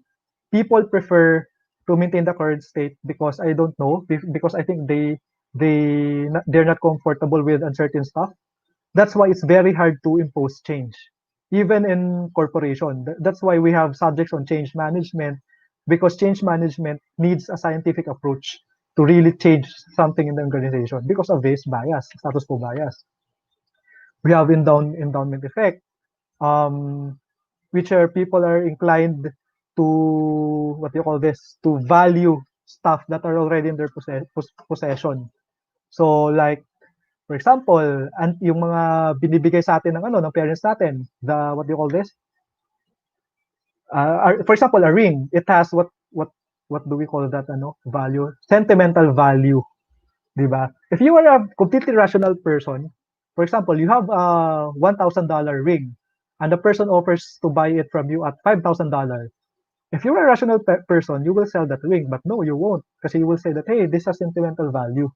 People prefer to maintain the current state because I don't know, because I think they're not comfortable with uncertain stuff. That's why it's very hard to impose change, even in corporation. That's why we have subjects on change management, because change management needs a scientific approach to really change something in the organization because of this bias, status quo bias. We have endowment effect, um, which are people are inclined to, what do you call this, to value stuff that are already in their possession. So like, for example, yung mga binibigay sa atin ng ng parents natin, the, what do you call this? For example, a ring, it has what do we call that value? Sentimental value, 'di ba? If you are a completely rational person, for example, you have a $1,000 ring and the person offers to buy it from you at $5,000. If you're a rational person, you will sell that ring, but no, you won't, because you will say that, hey, this has sentimental value.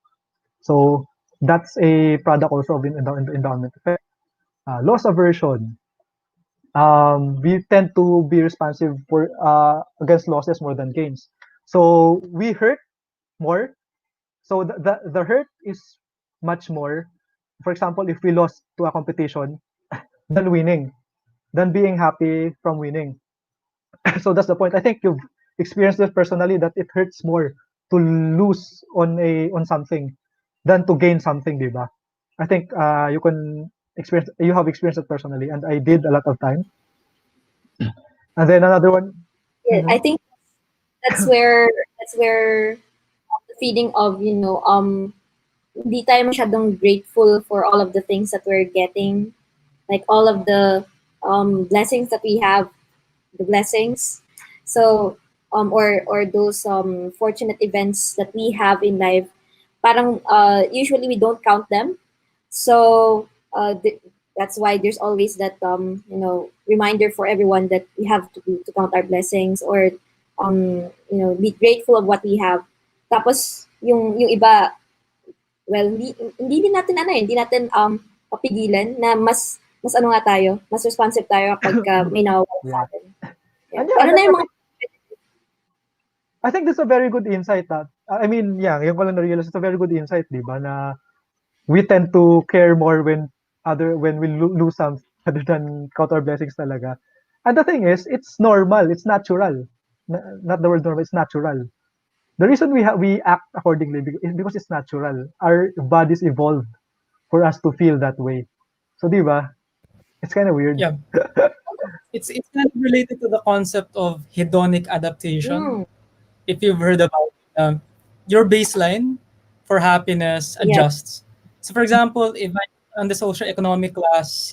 So that's a product also of endowment effect. Loss aversion. We tend to be responsive for against losses more than gains. So we hurt more. So the hurt is much more. For example, if we lost to a competition than winning, than being happy from winning. So that's the point. I think you've experienced this personally, that it hurts more to lose on something than to gain something, diba? I think you have experienced it personally, and I did a lot of time. And then another one. Yeah, I Mhm. think that's where the feeling of hindi tayo masyadong grateful for all of the things that we're getting, like all of the blessings that we have, the blessings. So or those fortunate events that we have in life, parang usually we don't count them. So that's why there's always that reminder for everyone that we have to count our blessings, or be grateful of what we have. Tapos yung iba, well, hindi din natin hindi natin papigilan na mas ano nga tayo, mas responsive tayo kapag may nawawala sa Yeah. atin. Yeah. And yeah, Lalo na yung mga I think that's a very good insight. I mean, yeah, yung ko lang na-realize, it's a very good insight, di ba? Na we tend to care more when we lose something other than count our blessings talaga. And the thing is, it's normal, it's natural. Not the word normal, it's natural. The reason we act accordingly is because it's natural. Our bodies evolved for us to feel that way. So, di ba? It's kind of weird. Yeah. It's kind of related to the concept of hedonic adaptation. mm, If you've heard about your baseline for happiness yeah, adjusts. So for example, if I'm on the social economic class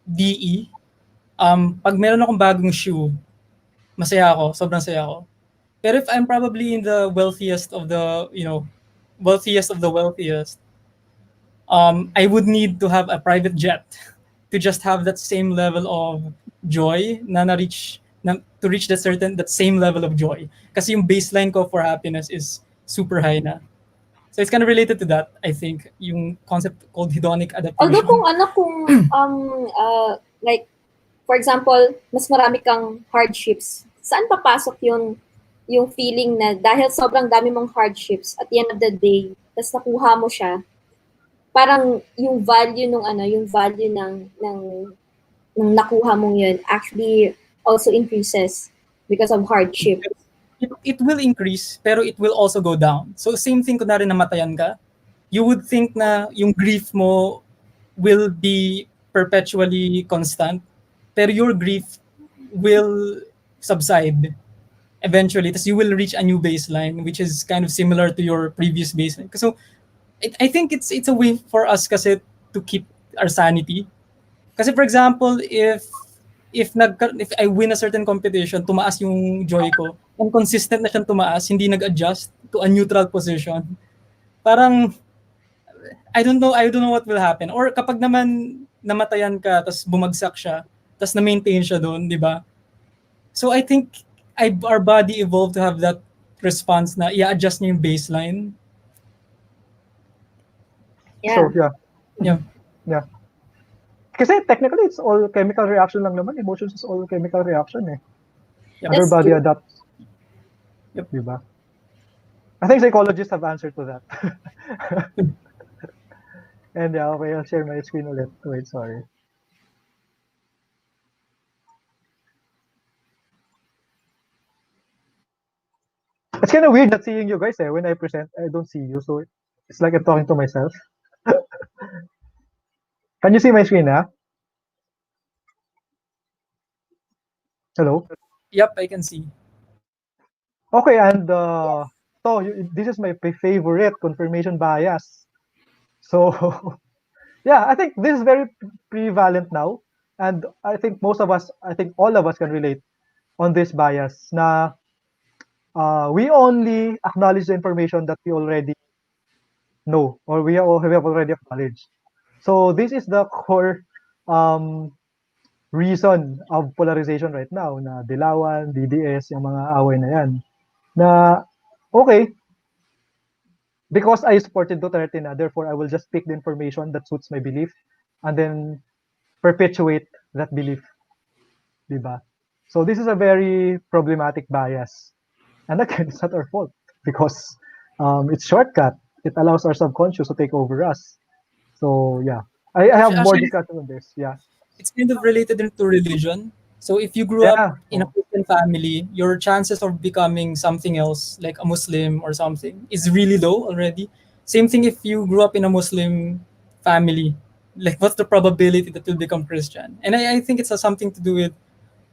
DE, pag meron akong bagong shoe, masaya ako, sobrang saya ako. Pero if I'm probably in the wealthiest of the, wealthiest of the wealthiest, I would need to have a private jet to just have that same level of joy to reach that same level of joy. Kasi yung baseline ko for happiness is super high na. So it's kind of related to that, I think, yung concept called hedonic although adaptation. kung like for example, mas marami kang hardships, saan papasok yung feeling na dahil sobrang dami mong hardships, at the end of the day, tas nakuha mo siya, parang yung value ng nakuha mong yun actually also increases because of hardship. It will increase, pero it will also go down. So same thing kunwari namatayan ka, you would think na yung grief mo will be perpetually constant, pero your grief will subside eventually. Tapos you will reach a new baseline, which is kind of similar to your previous baseline. So I think it's a way for us kasi to keep our sanity. Kasi for example, if I win a certain competition, tumaas yung joy ko, and consistent na siyang tumaas, hindi nag-adjust to a neutral position. Parang I don't know what will happen. Or kapag naman namatayan ka, tas bumagsak siya, tas na-maintain siya doon, di ba? So I think our body evolved to have that response na i-adjust niya yung baseline. So, Yeah. Yeah. Yeah. Kasi technically, it's all chemical reaction lang naman. Emotions is all chemical reaction eh. Yep. Other That's body true. adapts. Yep. Diba? I think psychologists have answered to that. And yeah, okay, I'll share my screen ulit. Wait, sorry. It's kind of weird not seeing you guys eh. When I present, I don't see you. So it's like I'm talking to myself. Can you see my screen, huh? Hello? Yep, I can see. Okay, and Yes. so this is my favorite confirmation bias. So yeah, I think this is very prevalent now. And I think I think all of us can relate on this bias. Na we only acknowledge the information that we already know or we have already acknowledged. So this is the core um, reason of polarization right now na Dilawan, DDS, yung mga away na yan. Na, okay, because I supported Duterte na, therefore I will just pick the information that suits my belief and then perpetuate that belief. Diba? So this is a very problematic bias. And again, it's not our fault because it's shortcut. It allows our subconscious to take over us. So yeah, I have more Actually, discussion on this. Yeah. it's kind of related to religion. So if you grew up Yeah. in a Oh. Christian family, your chances of becoming something else, like a Muslim or something, is really low already. Same thing if you grew up in a Muslim family. Like, what's the probability that you'll become Christian? And I think it's has something to do with,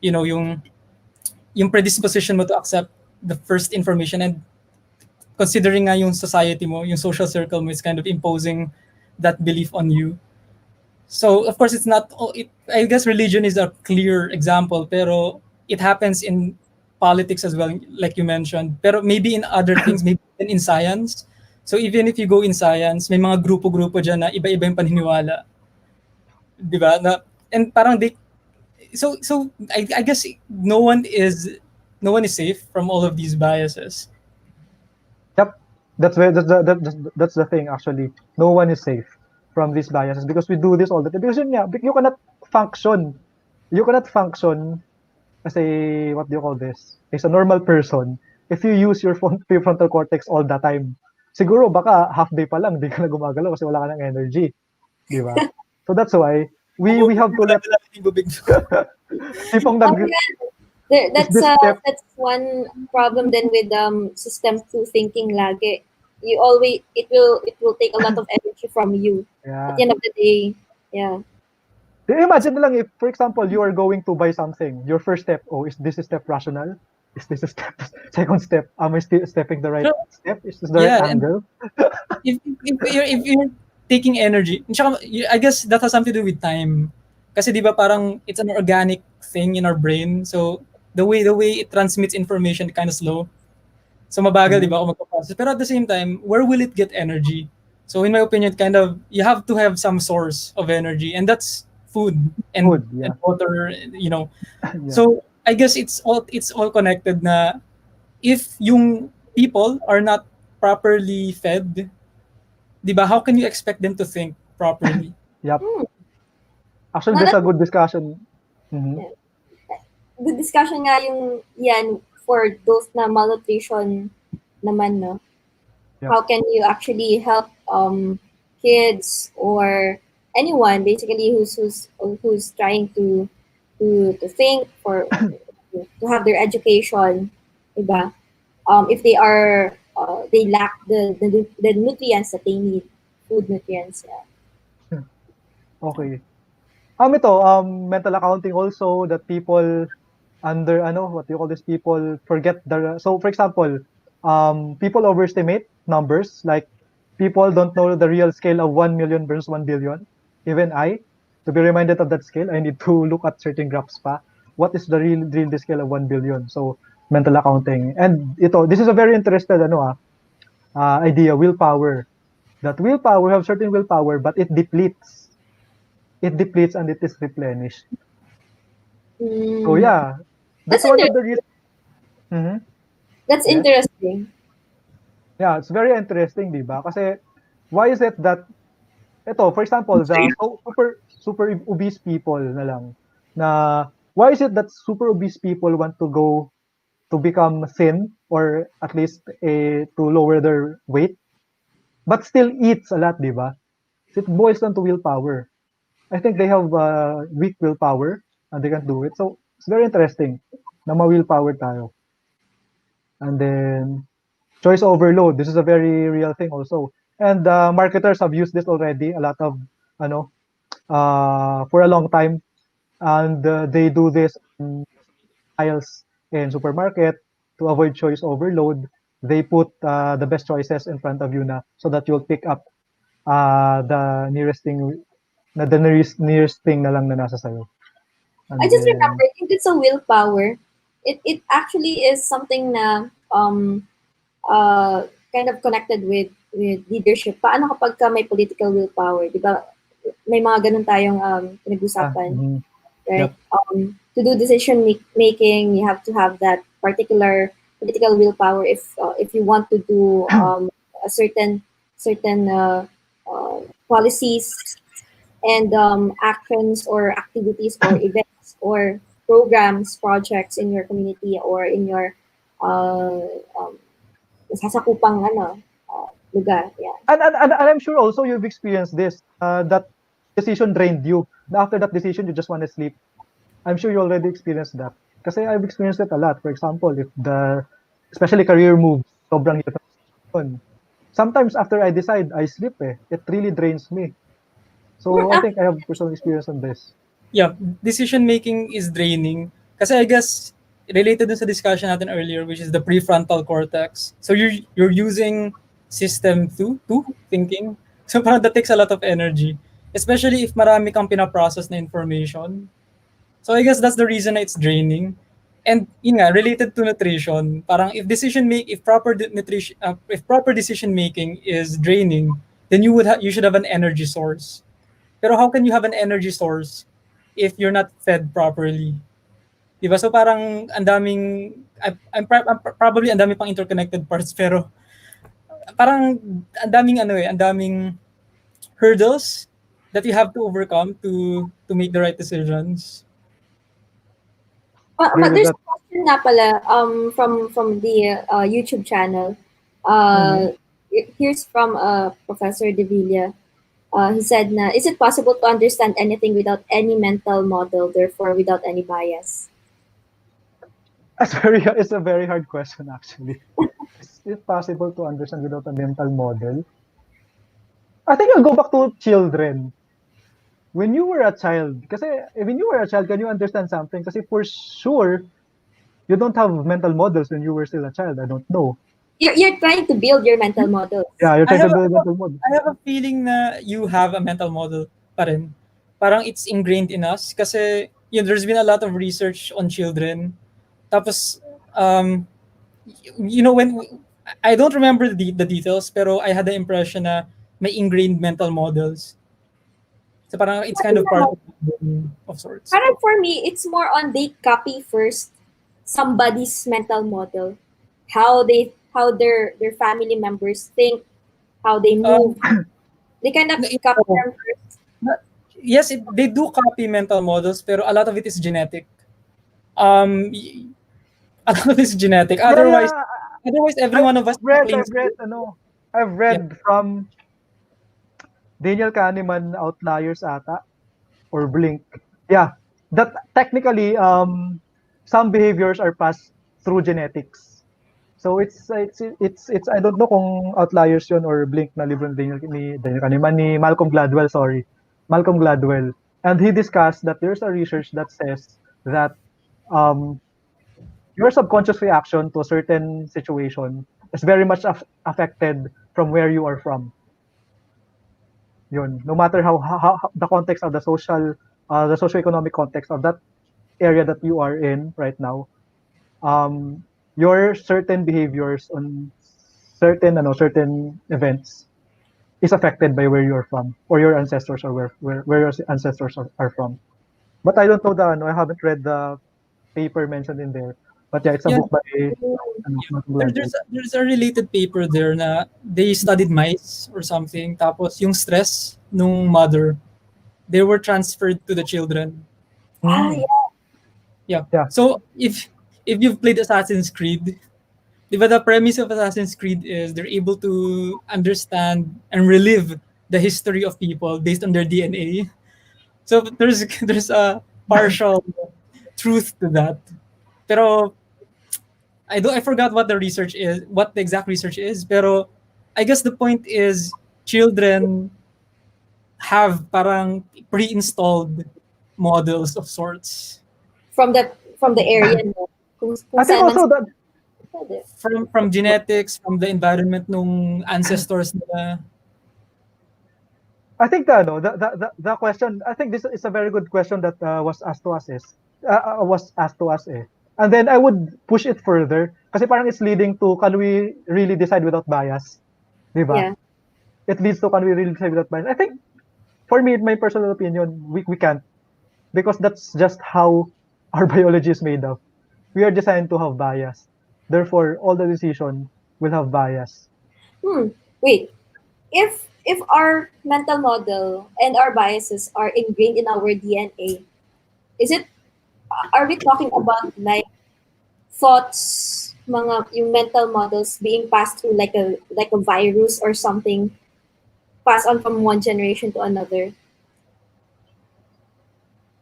yung predisposition mo to accept the first information, and considering nga yung society mo, yung social circle mo is kind of imposing that belief on you. So of course it's not. I guess religion is a clear example, pero it happens in politics as well, like you mentioned. Pero maybe in other things, maybe even in science. So even if you go in science, may mga grupo-grupo dyan na iba-iba yung paniniwala, di ba? And parang I guess no one is safe from all of these biases. Yep. That's the thing actually. No one is safe from these biases because we do this all the time. Because yeah, you cannot function. You cannot function as a what do you call this? As a normal person if you use your prefrontal cortex all the time. Siguro baka half day pa lang di ka na gumagalaw kasi wala ka ng energy, di ba? So that's why we have to let tipong nag is this step That's one problem then with system two thinking lagi. You always it will take a lot of energy from you at yeah. the end of the day. Yeah. Imagine na lang if, for example, you are going to buy something. Your first step, oh, is this a step rational? Is this a step? Second step, am I still stepping the right step? Is this the right Yeah, and angle? if you're taking energy, tsaka, I guess that has something to do with time. Kasi di ba parang it's an organic thing in our brain. So the way it transmits information kind of slow. So mabagal, di ba, ako magpa-process. Pero at the same time, where will it get energy? So in my opinion, kind of you have to have some source of energy, and that's food and Food, yeah. water. Yeah. So I guess it's all connected na if yung people are not properly fed, di ba, how can you expect them to think properly? Yep. Hmm. Actually, No, there's a that's good discussion. Mhm. good discussion nga yung yan for those na malnutrition naman, no? Yep. How can you actually help kids or anyone basically who's trying to think for to have their education, diba? If they are they lack the nutrients that they need, food nutrients. Yeah. Okay. Ito, mental accounting also that people under what do you call this? People forget so for example, people overestimate numbers like people don't know the real scale of 1 million versus 1 billion. Even I, to be reminded of that scale, I need to look at certain graphs pa. What is the real the scale of 1 billion? So mental accounting. And this is a very interesting idea, willpower. That willpower, we have certain willpower, but it depletes. It depletes and it is replenished. So Mm. yeah, that's That's one of the interesting. reasons. Mhm. That's Yes. interesting. Yeah, it's very interesting, di ba? Kasi why is it that ito, for example, the super obese people na lang na why is it that super obese people want to go to become thin or at least to lower their weight but still eats a lot, di ba? It boils down to willpower. I think they have weak willpower and they can do it. So it's very interesting na ma-willpower tayo. And then choice overload. This is a very real thing also. And marketers have used this already. A lot of ano for a long time, and they do this in aisles in supermarket to avoid choice overload. They put the best choices in front of you na so that you'll pick up the nearest thing na the nearest thing na lang na nasa sayo. I And just remember, then I think it's a willpower. It actually is something na uh, kind of connected with leadership. Paano kapag ka may political willpower, di ba? May mga ganun tayong pinag-usapan, right? yep. To do decision making, you have to have that particular political willpower if you want to do a certain policies and actions or activities or events or programs, projects in your community or in your uh, um, sasakupang lugar. Yeah. And I'm sure also you've experienced this that decision drained you. After that decision, you just want to sleep. I'm sure you already experienced that. Kasi I've experienced it a lot. For example, if especially career moves, sobrang hirap yun. Sometimes after I decide, I sleep eh. It really drains me. So I think I have personal experience on this. Yeah, decision making is draining. Kasi I guess related dun sa discussion natin earlier, which is the prefrontal cortex. So you're using system two thinking. So parang that takes a lot of energy, especially if marami kang pinaprocess na information. So I guess that's the reason na it's draining. And yun nga, related to nutrition, parang if proper decision making is draining, then you should have an energy source. Pero how can you have an energy source if you're not fed properly? Diba? So parang ang daming probably ang daming pang interconnected parts pero parang ang daming ang daming hurdles that you have to overcome to make the right decisions. Agree with There's that. a question nga pala from the YouTube channel. Mm-hmm. Uh, Here's from Professor De Villa. He said, na, is it possible to understand anything without any mental model, therefore without any bias? It's a very hard question actually. Is it possible to understand without a mental model? I think I'll go back to children. When you were a child, kasi when you were a child, can you understand something? Kasi for sure, you don't have mental models when you were still a child. I don't know. You're trying to build your mental models. Yeah, you're I trying to have build a mental model. I have a feeling na you have a mental model pa rin. Parang it's ingrained in us kasi there's been a lot of research on children. Tapos um when I don't remember the details pero I had the impression na may ingrained mental models. So parang it's kind of part of sorts. Parang for me, it's more on they copy first somebody's mental model, how their family members think, how they move. Um, They kind of copy no, them first. yes, they do copy mental models pero a lot of it is genetic. Um, a lot of it is genetic. Yeah, Otherwise, yeah. every one of us claims. I've Yeah. read from Daniel Kahneman Outliers ata or Blink. Yeah, that technically some behaviors are passed through genetics. So it's I don't know kung Outliers yun or Blink na libro ni Daniel Kahneman ni Malcolm Gladwell, sorry. Malcolm Gladwell. And he discussed that there's a research that says that um your subconscious reaction to a certain situation is very much affected from where you are from. Yun. No matter how the context of the socio-economic context of that area that you are in right now, your certain behaviors on certain events is affected by where you're from or your ancestors or where your ancestors are from. But I don't know I haven't read the paper mentioned in there. But yeah, it's a Yeah, book by there's a related paper there na they studied mice or something. Tapos yung stress nung mother, they were transferred to the children. Mm, Yeah. Yeah. yeah. So if you've played Assassin's Creed, the premise of Assassin's Creed is they're able to understand and relive the history of people based on their DNA. So there's a partial truth to that. Pero I forgot what the research is, what the exact research is. Pero I guess the point is children have parang pre-installed models of sorts From the area, no? Kung I think saan man also that pwede. from genetics, from the environment nung ancestors nila. I think the question, I think this is a very good question that was asked to us eh. And then I would push it further kasi parang it's leading to can we really decide without bias? 'Di ba? Yeah. It leads to can we really decide without bias? I think for me, in my personal opinion, we can't because that's just how our biology is made of. We are designed to have bias. Therefore, all the decision will have bias. Wait. If our mental model and our biases are ingrained in our DNA, is it are we talking about like thoughts, mga yung mental models being passed through like a virus or something, passed on from one generation to another?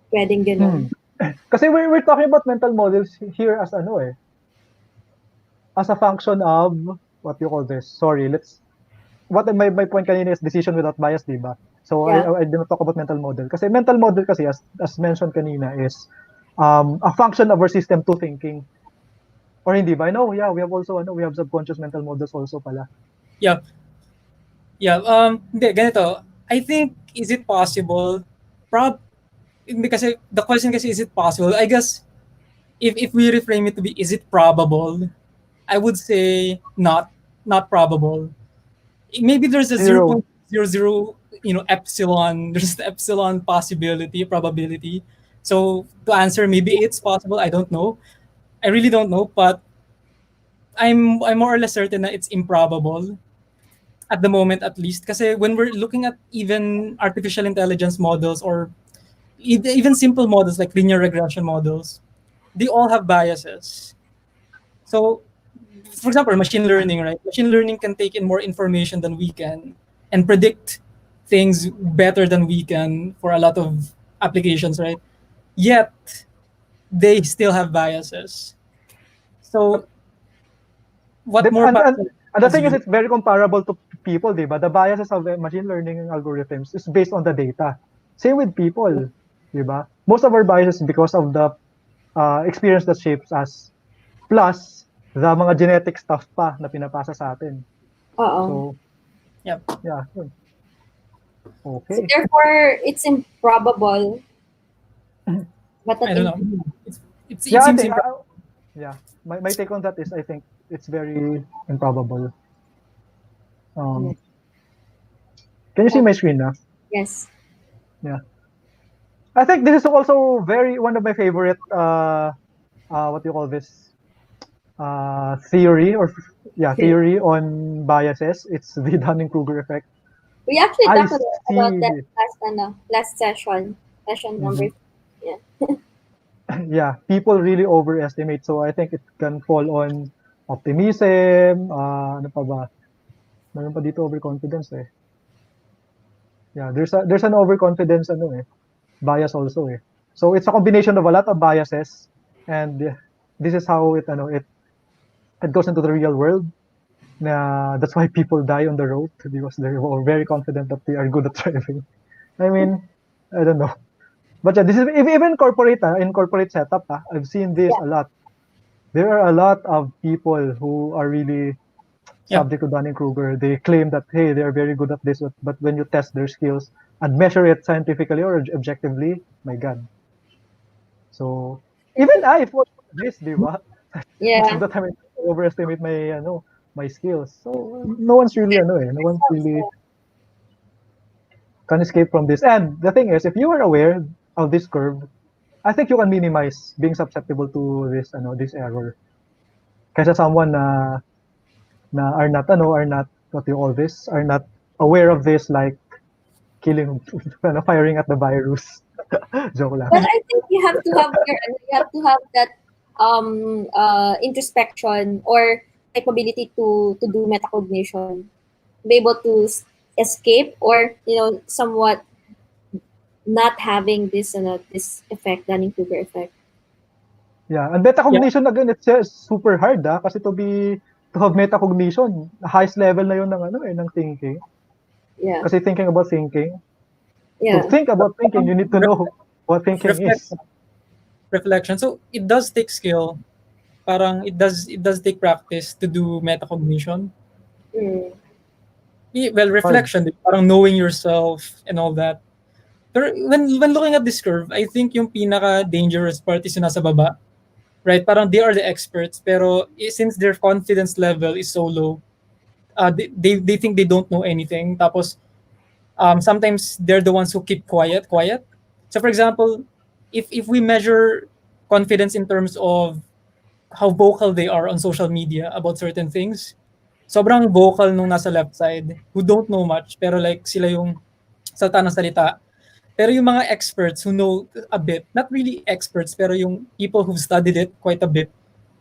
Pwedeng Hmm. ganun. Kasi we're talking about mental models here as as a function of what do you call this? Sorry, let's what my point kanina is decision without bias, di ba? So Yeah. I did not talk about mental model. Kasi mental model kasi as mentioned kanina is a function of our system to thinking. Or hindi ba? No, yeah, we have also we have subconscious mental models also pala. Yeah. Yeah, hindi, ganito. I think, is it possible? Hindi kasi, the question kasi, is it possible? I guess, if we reframe it to be, is it probable? I would say, not probable. Maybe there's a Zero. 0.00, epsilon, there's the epsilon possibility, probability. So, to answer, maybe it's possible, I don't know. I really don't know, but I'm more or less certain that it's improbable at the moment, at least, kasi when we're looking at even artificial intelligence models or even simple models like linear regression models, they all have biases. So for example, machine learning, right? Machine learning can take in more information than we can and predict things better than we can for a lot of applications, right? Yet they still have biases. So what Dep- more and, and, biases and the has thing is, you? it's very comparable to people, di ba? The biases of the machine learning algorithms is based on the data. Same with people, di ba? Most of our biases because of the experience that shapes us. Plus, the mga genetic stuff pa na pinapasa sa atin. Oo. So, Yeah, yeah. Yun. So Okay. therefore, it's improbable, but I not don't know. It Yeah, I seems think, improbable. yeah. My take on that is I think it's very improbable. Um, can you see my screen now? Yes. Yeah. I think this is also very one of my favorite what do you call this theory or yeah theory on biases. It's the Dunning-Kruger effect. We actually I talked about see that last session number. mhm. Yeah. Yeah, people really overestimate. So I think it can fall on optimism. Ano pa ba? Meron pa dito overconfidence eh. Yeah, there's an overconfidence bias also eh. So it's a combination of a lot of biases, and this is how it goes into the real world. That's why people die on the road because they're all very confident that they are good at driving. I mean, I don't know. But yeah, this is even in corporate setup. I've seen this a lot. There are a lot of people who are really Yeah, subject to Dunning-Kruger. They claim that hey, they are very good at this, but when you test their skills and measure it scientifically or objectively, my God. So even I fall for this, di ba? Most of Yeah. the time, I overestimate my skills. So no one's really no one's really can escape from this. And the thing is, if you are aware of this curve, I think you can minimize being susceptible to this error. Kaysa someone na are not what do you call this, are not aware of this, like killing, firing at the virus. Joke lang. But I think you have to have that introspection or capability to do metacognition, be able to escape or somewhat not having this effect, Dunning-Kruger effect. Yeah, and metacognition again, it's super hard kasi to have metacognition, highest level na yun ng thinking. Yeah. Kasi thinking about thinking. Yeah. To think about thinking, you need to know what thinking is. Reflection. So it does take skill. Parang it does take practice to do metacognition. Well, reflection, parang knowing yourself and all that. Pero when looking at this curve, I think yung pinaka dangerous part is yung nasa baba. Right? Parang they are the experts, pero since their confidence level is so low, they think they don't know anything. Tapos sometimes they're the ones who keep quiet. So for example, if we measure confidence in terms of how vocal they are on social media about certain things, sobrang vocal nung nasa left side who don't know much pero like sila yung salita ng salita. Pero yung mga experts who know a bit, not really experts, pero yung people who've studied it quite a bit,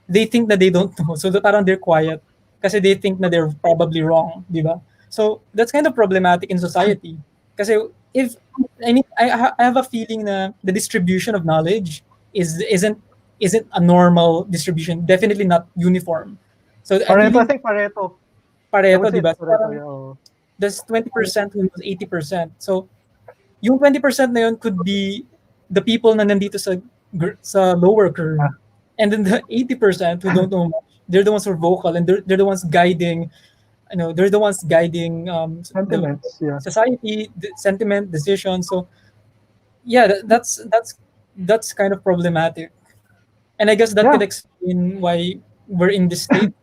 they think that they don't know. So parang they're quiet kasi they think that they're probably wrong, di ba? So that's kind of problematic in society. Kasi I have a feeling na the distribution of knowledge isn't a normal distribution. Definitely not uniform. So Pareto, I think Pareto. Pareto, di ba? Pareto, there's 20% who knows 80%. So yung 20% na yun could be the people na nandito sa lower curve. And then the 80% who don't know much, they're the ones who are vocal and they're the ones guiding, they're the ones guiding sentiments, society, sentiment, decisions. So yeah, that's kind of problematic. And I guess that could explain why we're in this state.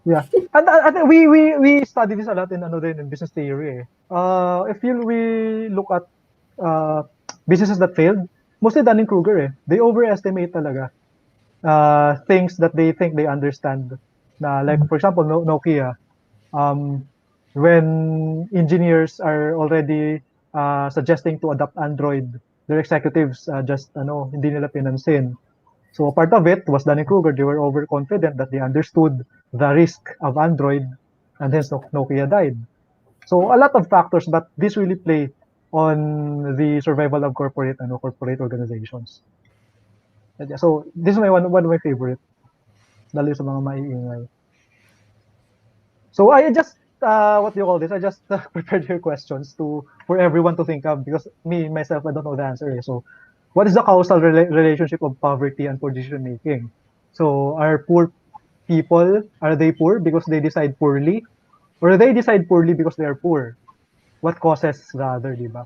Yeah. And we study this a lot in business theory. If we look at businesses that failed, mostly Dunning-Kruger They overestimate talaga things that they think they understand. Like for example, Nokia, when engineers are already suggesting to adopt Android, their executives just hindi nila pinansin. So part of it was Dunning-Kruger. They were overconfident that they understood the risk of Android, and hence Nokia died. So a lot of factors, but this really play on the survival of corporate organizations. So this is one of my favorite, lalo sa mga maiingay. So I just what do you call this? I just prepared your questions for everyone to think of, because me myself I don't know the answer. So what is the causal relationship of poverty and poor decision making? So are poor people, are they poor because they decide poorly, or they decide poorly because they are poor? What causes rather, di ba?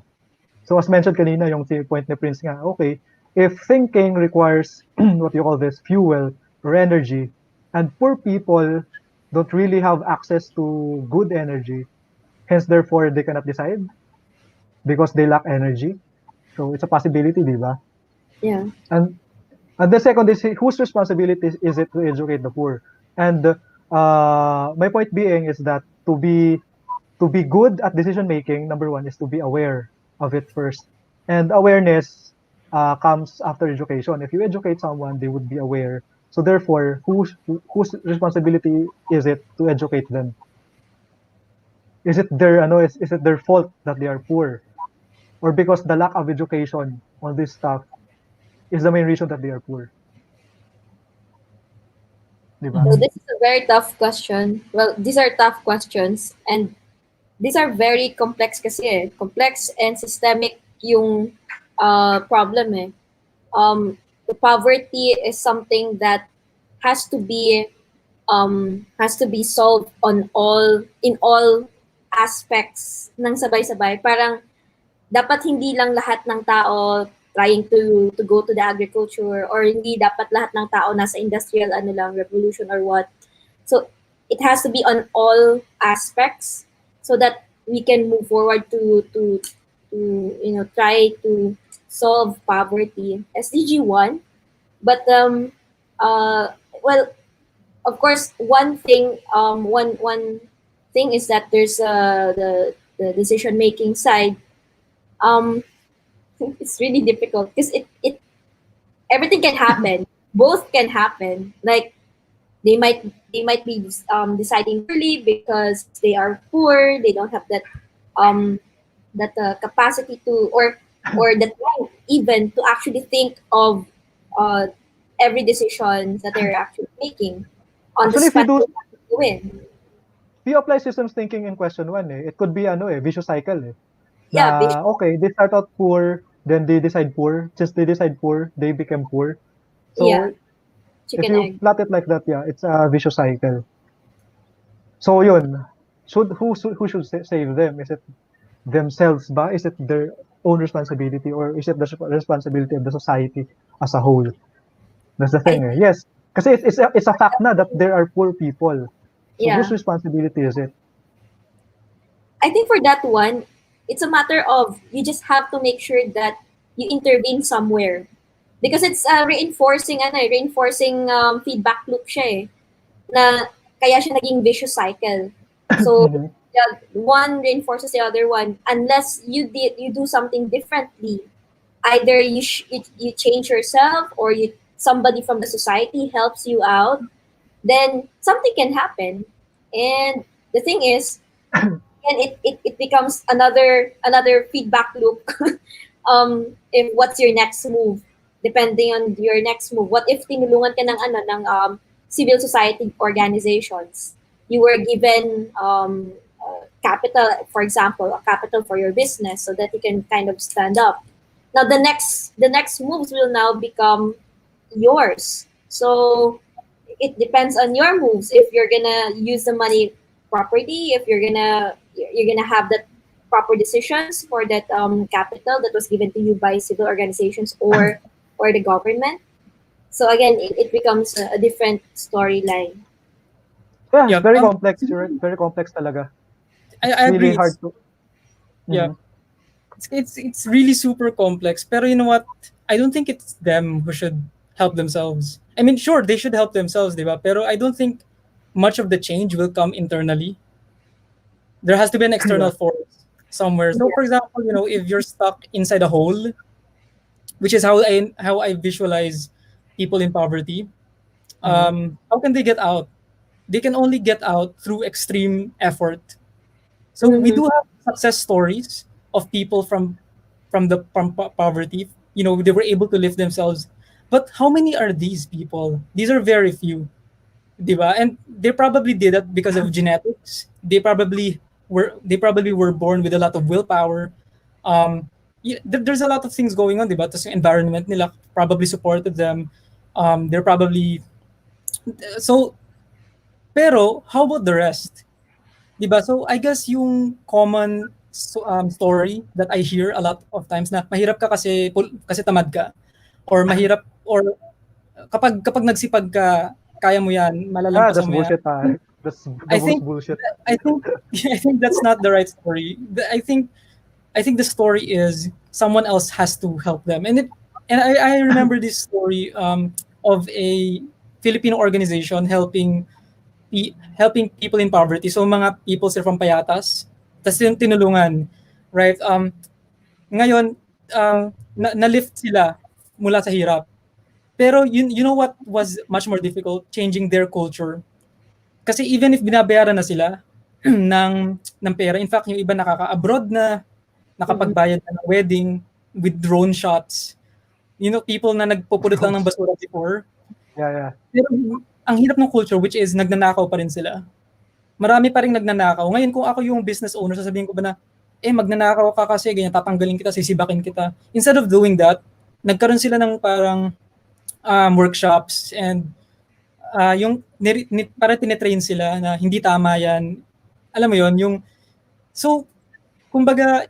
So as mentioned kanina, yung point ni Prince nga, okay, if thinking requires what you call this, fuel or energy, and poor people don't really have access to good energy, hence therefore they cannot decide because they lack energy. So it's a possibility, di ba? Yeah. And the second is, whose responsibility is it to educate the poor? And my point being is that to be good at decision making, number one is to be aware of it first. And awareness comes after education. If you educate someone, they would be aware. So therefore, whose responsibility is it to educate them? Is it their fault that they are poor? Or because the lack of education on this stuff is the main reason that they are poor? Diba? So this is a very tough question. Well, these are tough questions, and these are very complex kasi complex and systemic yung problem the poverty is something that has to be solved in all aspects ng sabay-sabay. Parang dapat hindi lang lahat ng tao trying to go to the agriculture, or hindi dapat lahat ng tao nasa industrial revolution or what. So it has to be on all aspects, so that we can move forward to try to solve poverty. SDG 1. But uh well, of course, one thing is that there's the decision making side. um it's really difficult because it everything can happen. Both can happen. Like they might be deciding early because they are poor. They don't have um that capacity to, or the time even to actually think of uh every decision that they're actually making on the Actually, spot. They have to win. if you apply systems thinking in question one, it could be vicious cycle Yeah, na okay, they start out poor, then they decide poor. Since they decide poor, they become poor. So yeah, if chicken you egg. plot it like that, yeah, it's a vicious cycle. So yun, who should save them? Is it themselves ba? Is it their own responsibility, or is it the responsibility of the society as a whole? That's the I thing. Yes, kasi it's a fact na that there are poor people. So whose Yeah, responsibility is it? I think for that one, it's a matter of you just have to make sure that you intervene somewhere because it's reinforcing feedback loop siya eh, na kaya siya naging vicious cycle. So Mhm. yeah, one reinforces the other one unless you do something differently. Either you change yourself, or you somebody from the society helps you out, then something can happen. And the thing is, and it becomes another feedback loop. If what's your next move, depending on your next move, what if tinulungan ka ng civil society organizations, you were given capital, for example, a capital for your business so that you can kind of stand up. Now the next moves will now become yours. So it depends on your moves if you're gonna use the money properly, if you're gonna have that proper decisions for that capital that was given to you by civil organizations or the government. So again, it becomes a different storyline. Yeah, it's Yeah, very complex. You're right. Very complex talaga. I It's really agree. hard to. Yeah, Mhm. it's really super complex. Pero you know what? I don't think it's them who should help themselves. I mean, sure, they should help themselves, diba? Pero I don't think much of the change will come internally. There has to be an external Yeah. force somewhere. So, Yeah. for example, if you're stuck inside a hole, which is how I visualize people in poverty, Mhm. how can they get out? They can only get out through extreme effort. So we Mm-hmm. do have success stories of people from poverty. They were able to lift themselves. But how many are these people? These are very few, diba? And they probably did that because of genetics. They probably were born with a lot of willpower. There's a lot of things going on, diba? Tapos yung environment nila probably supported them. They're probably so. Pero how about the rest? 'Di ba? So I guess yung common story that I hear a lot of times na mahirap ka kasi tamad ka, or mahirap, or kapag nagsipag ka, kaya mo 'yan, That's malalampasan mo 'yan. bullshit. That's the I most think bullshit. I think I think that's not the right story. I think the story is someone else has to help them. And I remember this story of a Filipino organization helping people in poverty. So mga people sila from Payatas, tapos yung tinulungan, right? Ngayon, na-lift sila mula sa hirap. Pero you know what was much more difficult? Changing their culture. Kasi even if binabayaran na sila ng pera, in fact, yung iba nakaka-abroad na, Mm-hmm. nakapagbayad na ng wedding with drone shots. People na nagpupulot lang ng basura before. Yeah, yeah. Pero ang hirap ng culture, which is nagnanakaw pa rin sila. Marami pa ring nagnanakaw. Ngayon, kung ako yung business owner, sasabihin ko ba na, magnanakaw ka kasi, ganyan, tatanggalin kita, sisibakin kita. Instead of doing that, nagkaroon sila ng parang workshops, and parang tinetrain sila na hindi tama yan. Alam mo yon yung, so, kumbaga,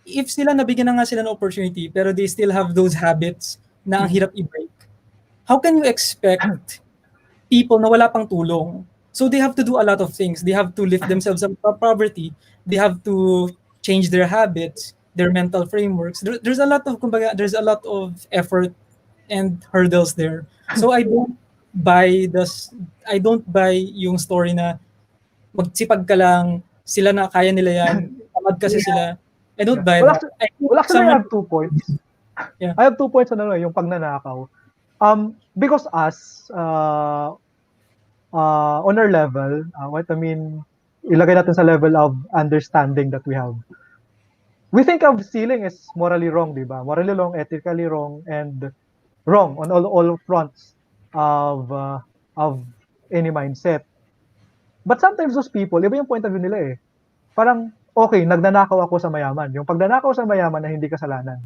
if sila nabigyan na nga sila ng opportunity, pero they still have those habits na ang Mhm. hirap i-break, how can you expect people na wala pang tulong? So they have to do a lot of things. They have to lift themselves up from poverty. They have to change their habits, their mental frameworks. There's a lot of kumbaga, there's a lot of effort and hurdles there. So I don't buy yung story na magsipag ka lang, sila na kaya nila yan, tamad kasi Yeah. sila. I don't Yeah. buy Well, that. I think actually, I someone, have 2 points. yeah, I have 2 points on yung pagnanakaw. Because us, on our level, what I mean, ilagay natin sa level of understanding that we have. We think of stealing as morally wrong, di ba? Morally wrong, ethically wrong, and wrong on all fronts of any mindset. But sometimes those people, iba yung point of view nila eh. Parang, okay, nagnanakaw ako sa mayaman. Yung pagnanakaw sa mayaman na hindi kasalanan.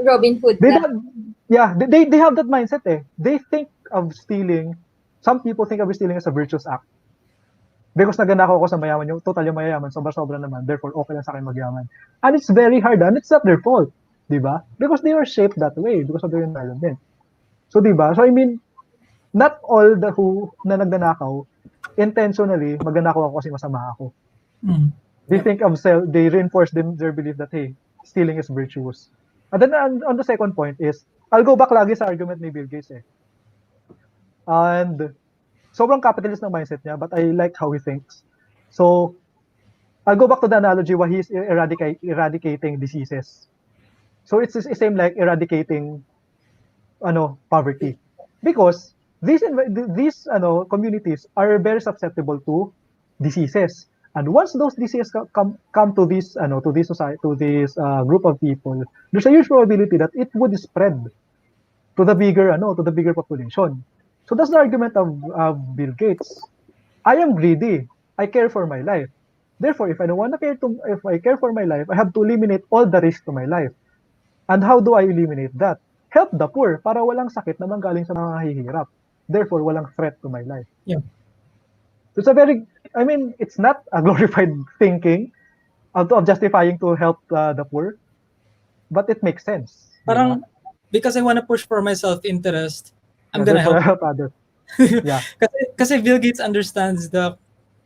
Robin Hood They na. don't, yeah, they have that mindset eh. They think of stealing, some people think of stealing as a virtuous act. Because nagnanakaw ako sa mayaman, yung total yung mayaman, sobra-sobra naman, therefore okay lang sa akin magyaman. And it's very hard, and it's not their fault, di ba? Because they were shaped that way, because of their environment. So, di ba? So, I mean, not all the who na nagnanakaw, intentionally, magnanakaw ako kasi masama ako. They think of they reinforce their belief that, hey, stealing is virtuous. And then, on the second point is, I'll go back lagi sa argument ni Bill Gates eh. And, sobrang capitalist ng mindset niya, but I like how he thinks. So, I'll go back to the analogy why he's eradicating diseases. So it's the same like eradicating poverty. Because these communities are very susceptible to diseases. And once those diseases come to this society, to this group of people, there's a huge probability that it would spread to the bigger population. So that's the argument of Bill Gates. I am greedy. I care for my life. Therefore, if I care for my life, I have to eliminate all the risk to my life. And how do I eliminate that? Help the poor para walang sakit na manggaling sa mga hihirap. Therefore, walang threat to my life. yeah. It's it's not a glorified thinking of justifying to help the poor, but it makes sense. Parang, because I want to push for my self-interest, I'm gonna therefore, help. help others. Yeah. Kasi Bill Gates understands that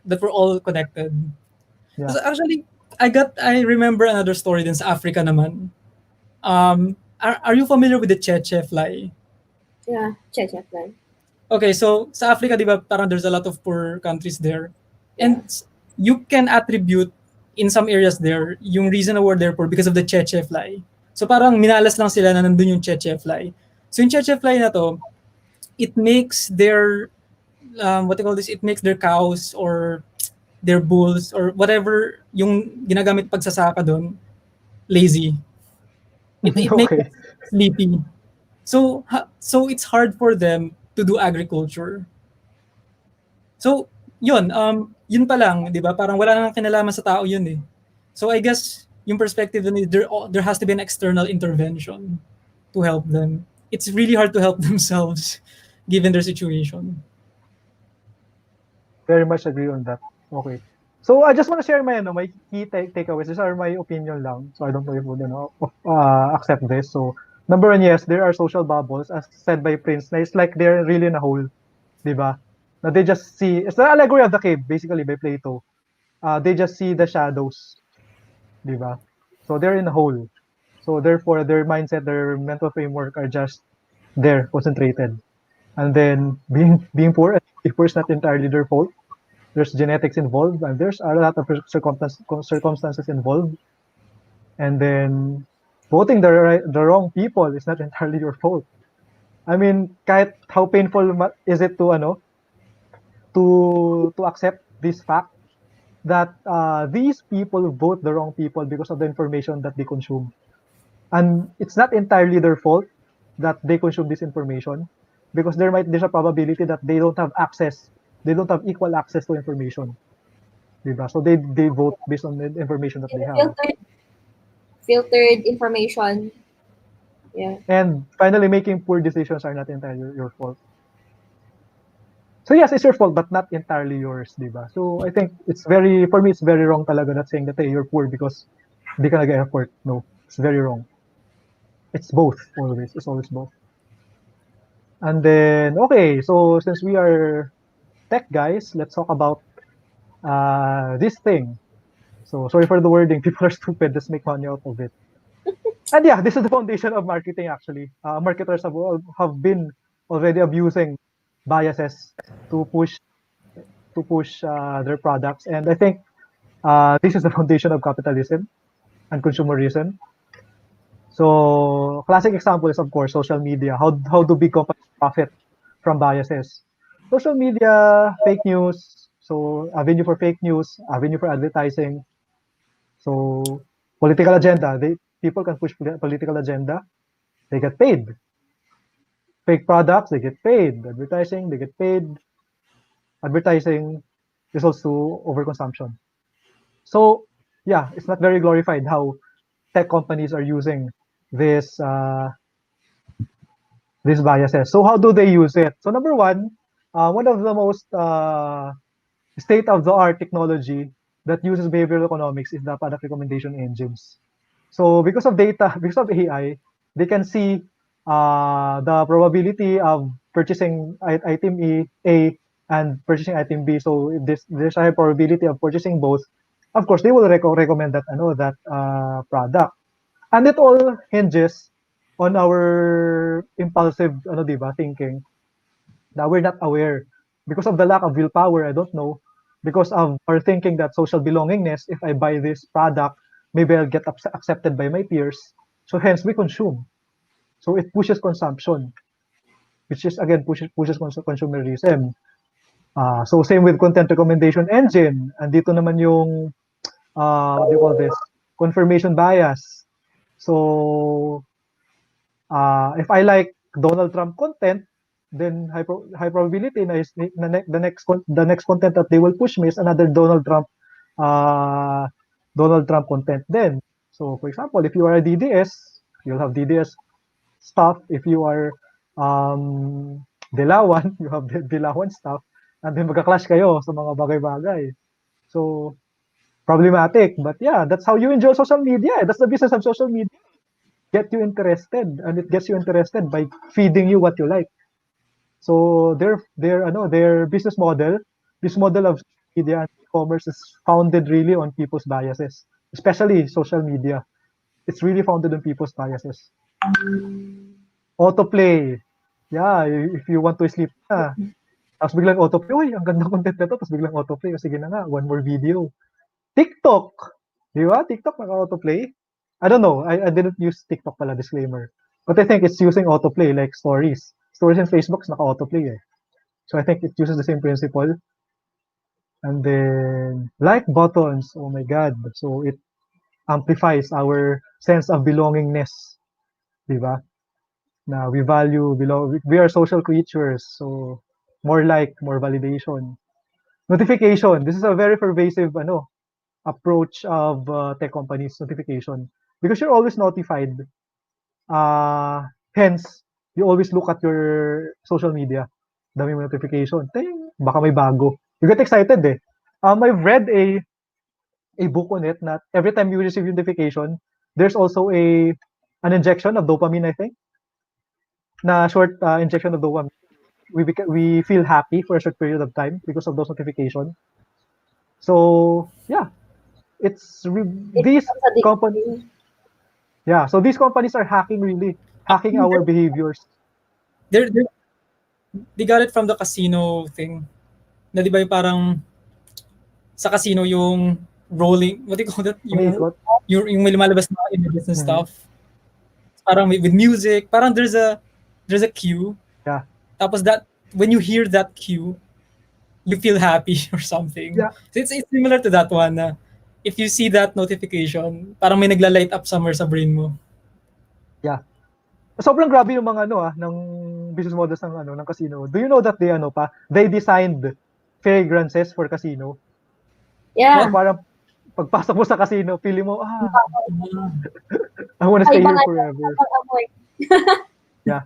we're all connected. Yeah. So actually, I remember another story din sa Africa naman. Are you familiar with the Cheche fly? Yeah, check plan. Okay, so sa Africa, di ba, parang there's a lot of poor countries there. And you can attribute in some areas there yung reason why they're poor because of the Cheche fly. So parang minalas lang sila na nandun yung Cheche fly. So yung Cheche fly na to, it makes their it makes their cows or their bulls or whatever yung ginagamit pagsasaka doon lazy. It makes Okay. them sleepy. So it's hard for them to do agriculture. So yun pa lang, 'di ba? Parang wala nang kinalaman sa tao yun eh. So I guess yung perspective dun is there has to be an external intervention to help them. It's really hard to help themselves given their situation. Very much agree on that. Okay. So I just want to share my key takeaways. These are my opinion lang. So I don't know if you accept this. So number one, yes, there are social bubbles, as said by Prince. Na it's like they're really in a hole, diba? Na they just see. It's the allegory of the cave, basically by Plato. They just see the shadows, diba? So they're in a hole. So therefore, their mindset, their mental framework are just there, concentrated. And then being poor is not entirely their fault. There's genetics involved, and there's a lot of circumstances involved. And then voting the wrong people is not entirely your fault. I mean, kahit how painful is it to accept this fact that these people vote the wrong people because of the information that they consume, and it's not entirely their fault that they consume this information, because there's a probability that they don't have equal access to information, diba? So they vote based on the information that they have. Filtered information. Yeah. And finally, making poor decisions are not entirely your fault. So yes, it's your fault, but not entirely yours, diba? So I think for me, it's very wrong talaga that saying that, hey, you're poor because di ka nag-effort. No, it's very wrong. It's both, always. It's always both. And then, okay, so since we are tech guys, let's talk about this thing. So sorry for the wording. People are stupid. Let's make money out of it. And yeah, this is the foundation of marketing. Actually, marketers have been already abusing biases to push their products, and I think this is the foundation of capitalism and consumerism. So classic example is of course social media. How do big companies profit from biases? Social media, fake news. So avenue for fake news, avenue for advertising. So political agenda. People can push political agenda. They get paid. Fake products, they get paid. Advertising, they get paid. Advertising results to overconsumption. So yeah, it's not very glorified how tech companies are using this these biases. So how do they use it? So number one of the most state of the art technology that uses behavioral economics is the product recommendation engines. So because of data, because of AI, they can see the probability of purchasing item A and purchasing item B. So if there's a high probability of purchasing both. Of course, they will recommend that product, and it all hinges on our impulsive thinking, that we're not aware because of the lack of willpower. I don't know, because of our thinking that social belongingness. If I buy this product, maybe I'll get accepted by my peers. So hence we consume. So it pushes consumption, which is again pushes consumerism. So same with content recommendation engine. Andito naman yung what do you call this? Confirmation bias. So if I like Donald Trump content, then high probability na the next content that they will push me is another uh, Donald Trump content then. So for example, if you are a DDS, you'll have DDS stuff. If you are Dilawan, you have Dilawan stuff. And then magka-clash kayo sa mga bagay-bagay. So problematic. But yeah, that's how you enjoy social media. That's the business of social media. Get you interested, and it gets you interested by feeding you what you like. So their business model of media and e-commerce is founded really on people's biases, especially social media. It's really founded on people's biases. Autoplay. Yeah, if you want to sleep na, tapos biglang autoplay, uy, ang ganda content na to, tapos biglang autoplay, sige na nga, one more video. TikTok. Di ba? TikTok naka-autoplay. I don't know. I didn't use TikTok pala, disclaimer. But I think it's using autoplay like stories. Stories in Facebook naka-autoplay eh. So I think it uses the same principle. And then like buttons, oh my god. So it amplifies our sense of belongingness. Di ba? Na we value we are social creatures. So more like, more validation. Notification. This is a very pervasive approach of tech companies, notification, because you're always notified. Hence you always look at your social media. Dami mo notification. Ting, baka may bago. You get excited eh. I've read a book on it that every time you receive notification, there's also an injection of dopamine, I think. Na short injection of dopamine. We feel happy for a short period of time because of those notifications. So yeah, it's It these becomes addictive. companies. Yeah, so these companies are hacking our behaviors. They got it from the casino thing. Na di ba yung parang sa casino yung rolling, what do you call that? Yung may lumalabas na images and stuff. Parang with music, parang there's a cue. Yeah. Tapos that when you hear that cue, you feel happy or something. Yeah. So it's similar to that one na if you see that notification, parang may nagla-light up somewhere sa brain mo. Yeah. Sobrang grabe yung mga ng business models ng casino. Do you know that they designed fragrances for casino? Yeah. So, parang pagpasok mo sa casino, feeling mo, I wanna stay here forever. Yeah.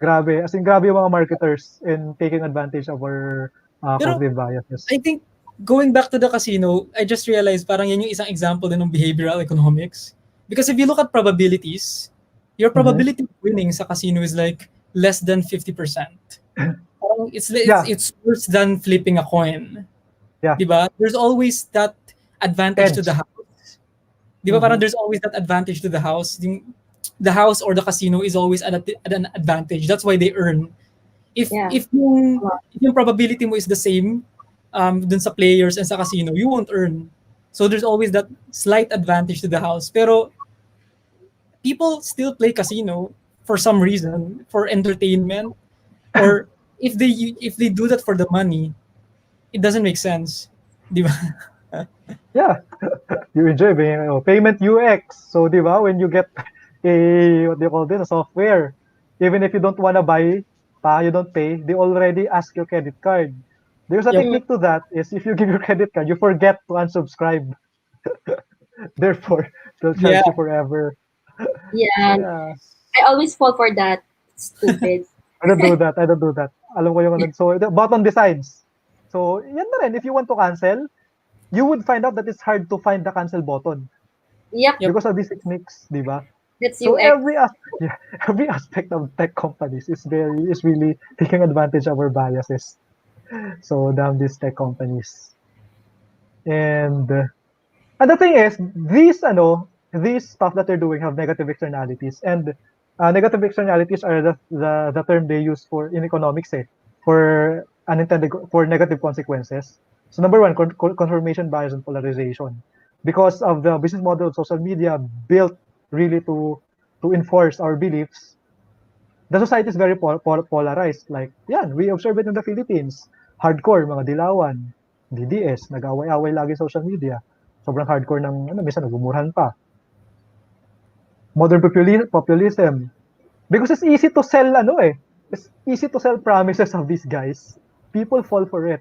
Grabe. As in, grabe yung mga marketers in taking advantage of our cognitive biases. I think, going back to the casino, I just realized parang yan yung isang example din ng behavioral economics. Because if you look at probabilities, your probability of winning sa casino is like less than 50%. wrong, Yeah. it's worse than flipping a coin. Yeah. Diba? There's always that advantage to the Edge. house. Diba? Parang Mhm. there's always that advantage to the house. The house or the casino is always at an advantage. That's why they earn. If Yeah. if yung probability mo is the same dun sa players and sa casino, you won't earn. So there's always that slight advantage to the house. Pero people still play casino for some reason, for entertainment, or if they do that for the money, it doesn't make sense. Di ba? Yeah. You enjoy being payment UX. So, di ba, when you get what do you call this, a software, even if you don't want to buy, you don't pay, they already ask your credit card. There's a Yep. technique to that is if you give your credit card, you forget to unsubscribe. Therefore, they'll Yeah. charge you forever. So Yeah. yeah, I always fall for that. Stupid. I don't do that. I don't do that. Alam ko yung ano. So the button decides. So yan na rin. If you want to cancel, you would find out that it's hard to find the cancel button Yep. Yep. because of these techniques, di ba? That's So UX. yeah, every aspect of tech companies is really taking advantage of our biases. So damn these tech companies. And the thing is, these stuff that they're doing have negative externalities, and negative externalities are the term they use for in economics, for for negative consequences. So number one, confirmation bias and polarization, because of the business model of social media built really to enforce our beliefs. The society is very polarized. Like, yan, we observe it in the Philippines. Hardcore, mga dilawan, DDS, nag-away-away lagi sa social media. Sobrang hardcore ng, minsan nagmumurahan pa. Modern populism. Because it's easy to sell, it's easy to sell promises of these guys. People fall for it.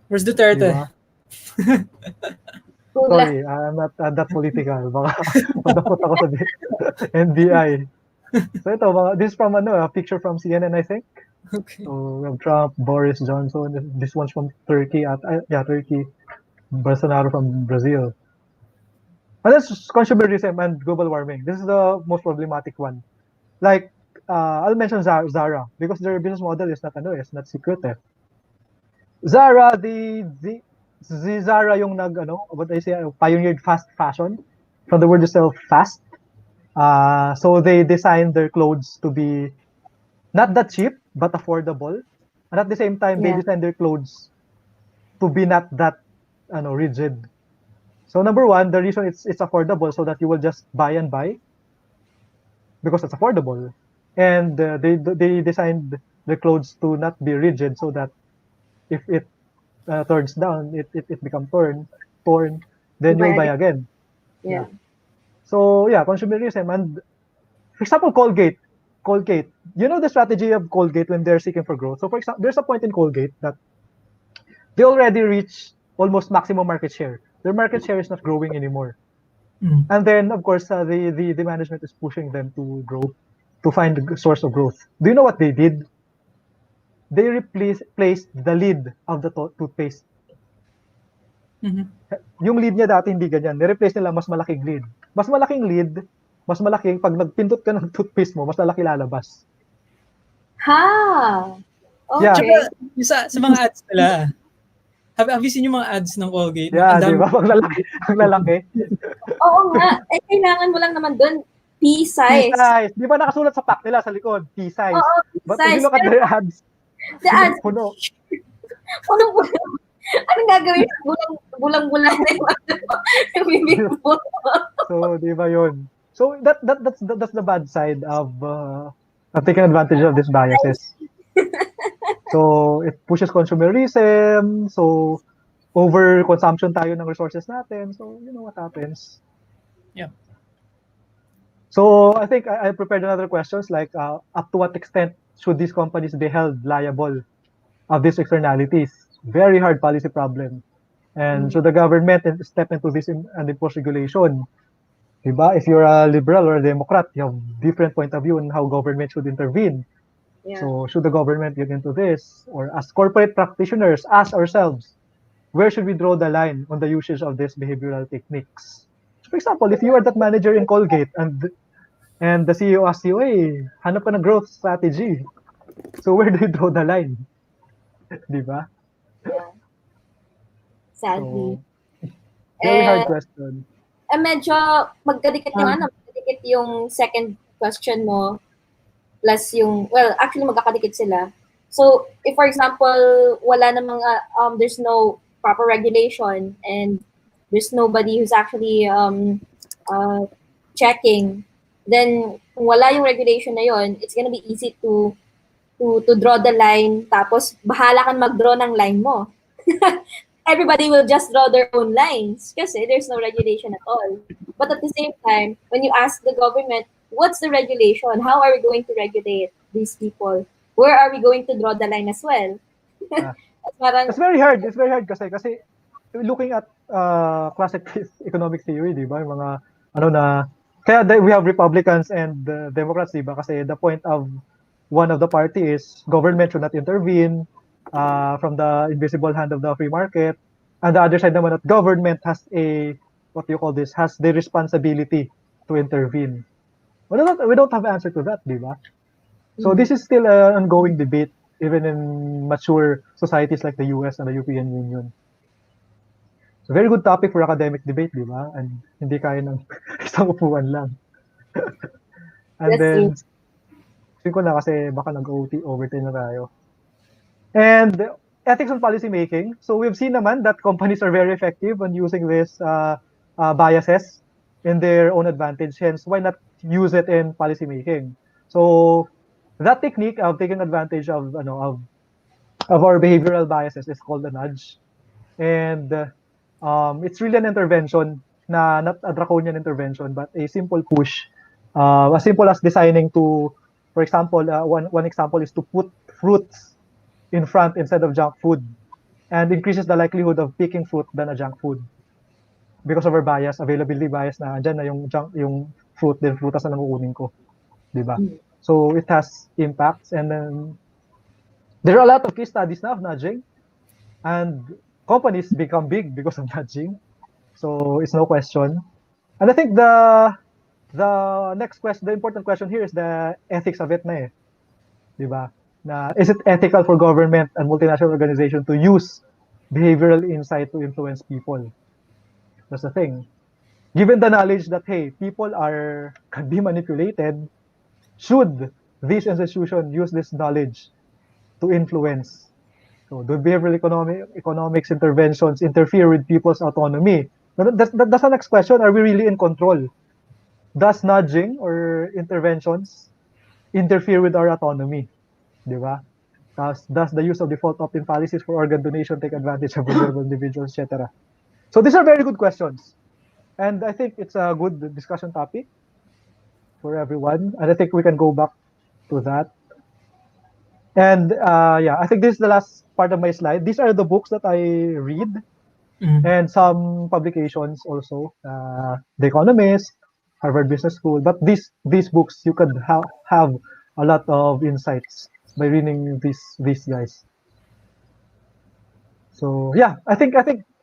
Where's Di Duterte? ba? Hula. Sorry, I'm not that political. Baka madapot ako sa NBI. So ito, this is from a picture from CNN, I think. Okay. So we have Trump, Boris Johnson. This one's from Turkey. Turkey. Bolsonaro from Brazil. And that's consumerism and global warming. This is the most problematic one. Like, I'll mention Zara because their business model is not secretive. Zara, the Zara yung what I say, pioneered fast fashion. From the word itself, fast. So they designed their clothes to be not that cheap, but affordable. And at the same time, they Yeah. design their clothes to be not that rigid. So number one, the reason it's affordable so that you will just buy and buy because it's affordable. And they designed the clothes to not be rigid so that if it turns down, it become torn, then you'll Buy buy again. again. Yeah. So yeah, consumerism. And for example, Colgate. You know the strategy of Colgate when they're seeking for growth. So for example, there's a point in Colgate that they already reached almost maximum market share. Their market share is not growing anymore. Mm. And then of course the management is pushing them to grow, to find the source of growth. Do you know what they did? They replaced the lid of the toothpaste. Mhm. Yung lid niya dati hindi ganyan. Ni-replace nila mas malaking lid. Mas malaking lid, mas malaking pag nagpindot ka ng toothpaste mo, mas lalaki lalabas. Ha. Yeah. Tsaka, Okay. yung sa mga ads nila, have you seen yung mga ads ng Colgate? Yeah, Ang di dami. ba? Ang lalaki. Oo nga. Eh, kailangan mo lang naman doon P-size. P-size. Di ba nakasulat sa pack nila sa likod? P-size. Oo, But if you P-size. look at their ads, The ads, puno. punong-puno. Anong gagawin? Bulang-bulang na yung bibig mo. So, di ba yun? So, that's the bad side of taking advantage of these biases. So, it pushes consumerism. So, over-consumption tayo ng resources natin. So, you know what happens. Yeah. So, I think I prepared another questions like, up to what extent should these companies be held liable of these externalities? Very hard policy problem. And should the government step into this and impose regulation? Diba? If you're a liberal or a Democrat, you have different point of view on how government should intervene. Yeah. So should the government get into this? Or as corporate practitioners, ask ourselves, where should we draw the line on the usage of these behavioral techniques? So for example, if you are that manager in Colgate and the CEO asks you, hey, hanap ka ng growth strategy. So where do you draw the line? Di ba? Yeah. Sadly. So, very hard And question. medyo magkadikit yung magkadikit yung second question mo plus yung, well, actually magkakadikit sila. So, if for example, wala namang, there's no proper regulation and there's nobody who's actually uh, checking, then kung wala yung regulation na yon, it's gonna be easy to draw the line, tapos bahala kang mag-draw ng line mo. Everybody will just draw their own lines kasi there's no regulation at all. But at the same time, when you ask the government, what's the regulation? How are we going to regulate these people? Where are we going to draw the line as well? Yeah. Parang, It's very hard. It's very hard kasi looking at classic economic theory, di ba? Yung mga ano na kaya we have Republicans and Democrats, di ba? Kasi the point of one of the party is government should not intervene from the invisible hand of the free market. And the other side naman that government has a what do you call this? Has the responsibility to intervene. We don't have answer to that, di ba? So this is still an ongoing debate even in mature societies like the US and the European Union. So very good topic for academic debate, di ba? And hindi kaya ng isang upuan lang. And that's then, true. sabi ko na kasi baka nag-OT, overtime na tayo. And ethics on policy making. So we've seen naman that companies are very effective on using this biases in their own advantage. Hence, why not use it in policy making? So that technique of taking advantage of our behavioral biases is called a nudge. And it's really an intervention not a draconian intervention, but a simple push. As simple as designing to, for example, one example is to put fruits in front instead of junk food and increases the likelihood of picking fruit than a junk food because of our bias, availability bias na andyan na yung fruit din frutas na nakukunin ko, di ba? So it has impacts, and then there are a lot of case studies now of nudging, and companies become big because of nudging. So it's no question. And I think the next question, the important question here is the ethics of it na eh. Diba? Na, is it ethical for government and multinational organization to use behavioral insight to influence people? That's the thing. Given the knowledge that, hey, people can be manipulated, should these institutions use this knowledge to influence? So do behavioral economics interventions interfere with people's autonomy? That's the next question. Are we really in control? Does nudging or interventions interfere with our autonomy? Di ba? Does the use of default opt-in policies for organ donation take advantage of vulnerable individuals, etc.? So these are very good questions. And I think it's a good discussion topic for everyone. And I think we can go back to that. And yeah, I think this is the last part of my slide. These are the books that I read and some publications also. The Economist, Harvard Business School. But these books, you could have a lot of insights by reading these guys. So yeah, I think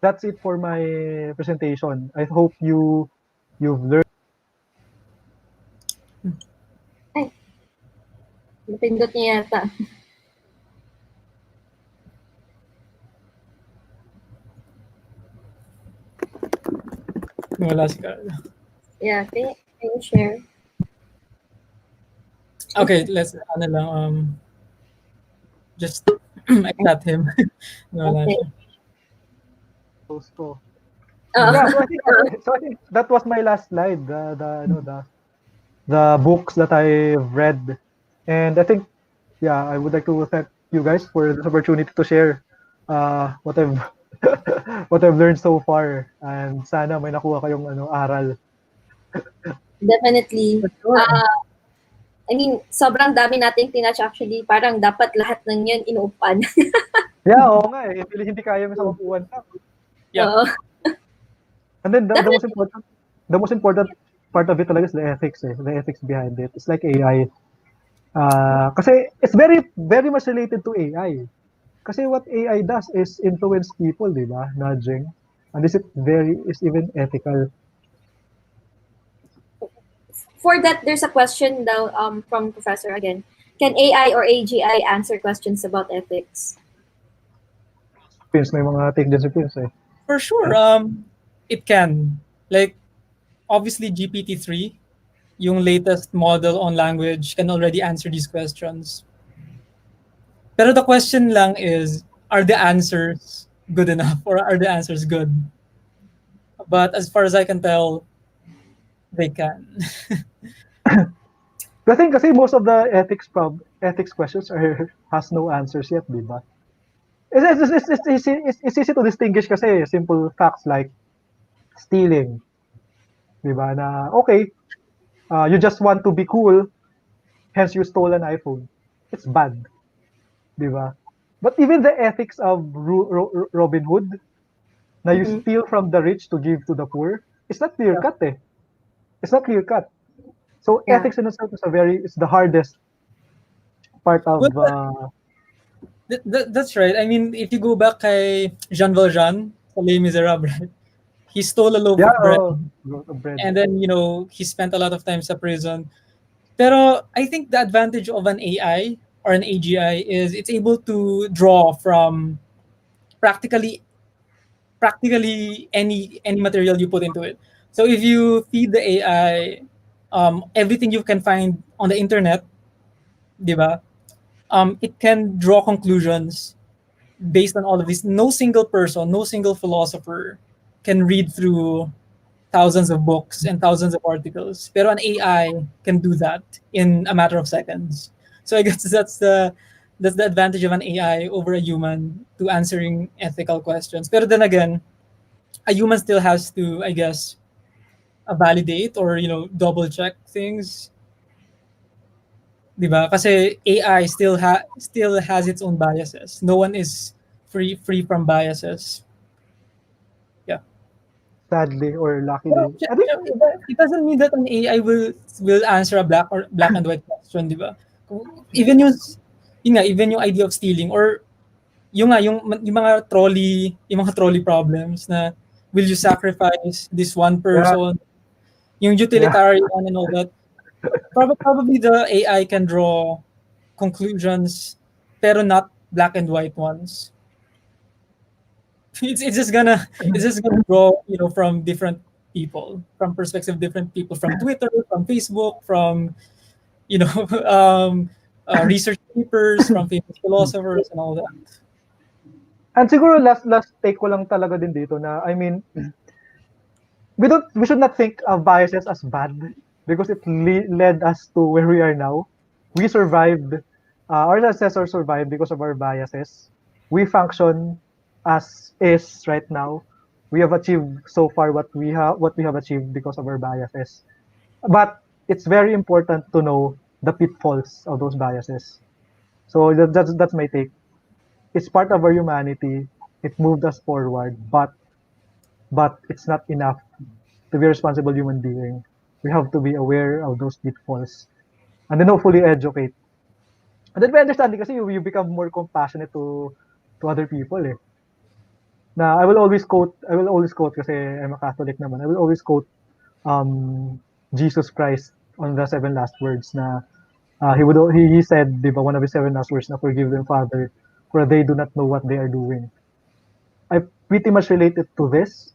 that's it for my presentation. I hope you've learned. Ay, napindot niya yata. Wala si Carlo. Yeah, can you share? Okay, let's just accept him. Wala Okay. siya. Post ko. Uh, Yeah, so I think that was my last slide. The books that I've read, and I think I would like to thank you guys for this opportunity to share what I've what I've learned so far, and sana may nakuha kayong aral. Definitely. I mean, sobrang dami nating tinouch actually. Parang dapat lahat ng yun inuupan. Yeah, oo nga eh. Hindi kaya mo sa upuan lang. Yeah. And then the most important part of it talaga is the ethics eh. The ethics behind it. It's like AI. Kasi it's very very much related to AI. Kasi what AI does is influence people, di ba? Nudging. And this is even ethical. For that, there's a question though from Professor again. Can AI or AGI answer questions about ethics? Pins, may mga take din si Pins eh. For sure, it can. Like, obviously, GPT-3, yung latest model on language, can already answer these questions. Pero the question lang is, are the answers good enough or are the answers good? But as far as I can tell, they can. I think kasi most of the ethics questions has no answers yet, di ba? It's easy to distinguish kasi simple facts like stealing, di ba? Na okay, you just want to be cool, hence you stole an iPhone. It's bad, di ba? But even the ethics of Robin Hood, na you steal from the rich to give to the poor, it's not clear cut eh. It's not clear cut. So Yeah. ethics in itself is it's the hardest part of. That's right. I mean, if you go back kay Jean Valjean, sa Les Miserables, right? He stole a loaf of bread. Bread. And then, he spent a lot of time sa prison. Pero I think the advantage of an AI or an AGI is it's able to draw from practically any material you put into it. So if you feed the AI everything you can find on the internet, di ba? It can draw conclusions based on all of this. No single person, no single philosopher can read through thousands of books and thousands of articles. Pero an AI can do that in a matter of seconds. So I guess that's the advantage of an AI over a human to answering ethical questions. Pero then again, a human still has to, I guess, validate or double check things. Diba? Kasi AI still has its own biases. No one is free from biases. Yeah. Sadly or luckily. It doesn't mean that an AI will answer a black and white question, di ba? Even even yung idea of stealing or yung mga trolley problems na will you sacrifice this one person, yung utilitarian and all that. Probably the AI can draw conclusions pero not black and white ones. It's just gonna draw from different people, from perspective of different people, from Twitter, from Facebook, from research papers, from famous philosophers and all that. And siguro last take ko lang talaga din dito na I mean we should not think of biases as bad because it led us to where we are now. We survived, our ancestors survived because of our biases. We function as is right now. We have achieved so far what we have achieved because of our biases. But it's very important to know the pitfalls of those biases. So that's my take. It's part of our humanity. It moved us forward, but it's not enough to be a responsible human being. We have to be aware of those pitfalls and then hopefully educate. And then we understand kasi you become more compassionate to other people eh. Na I will always quote kasi I'm a Catholic naman. I will always quote Jesus Christ on the 7 last words na he said, di ba, one of his 7 last words na forgive them, Father, for they do not know what they are doing. I pretty much related to this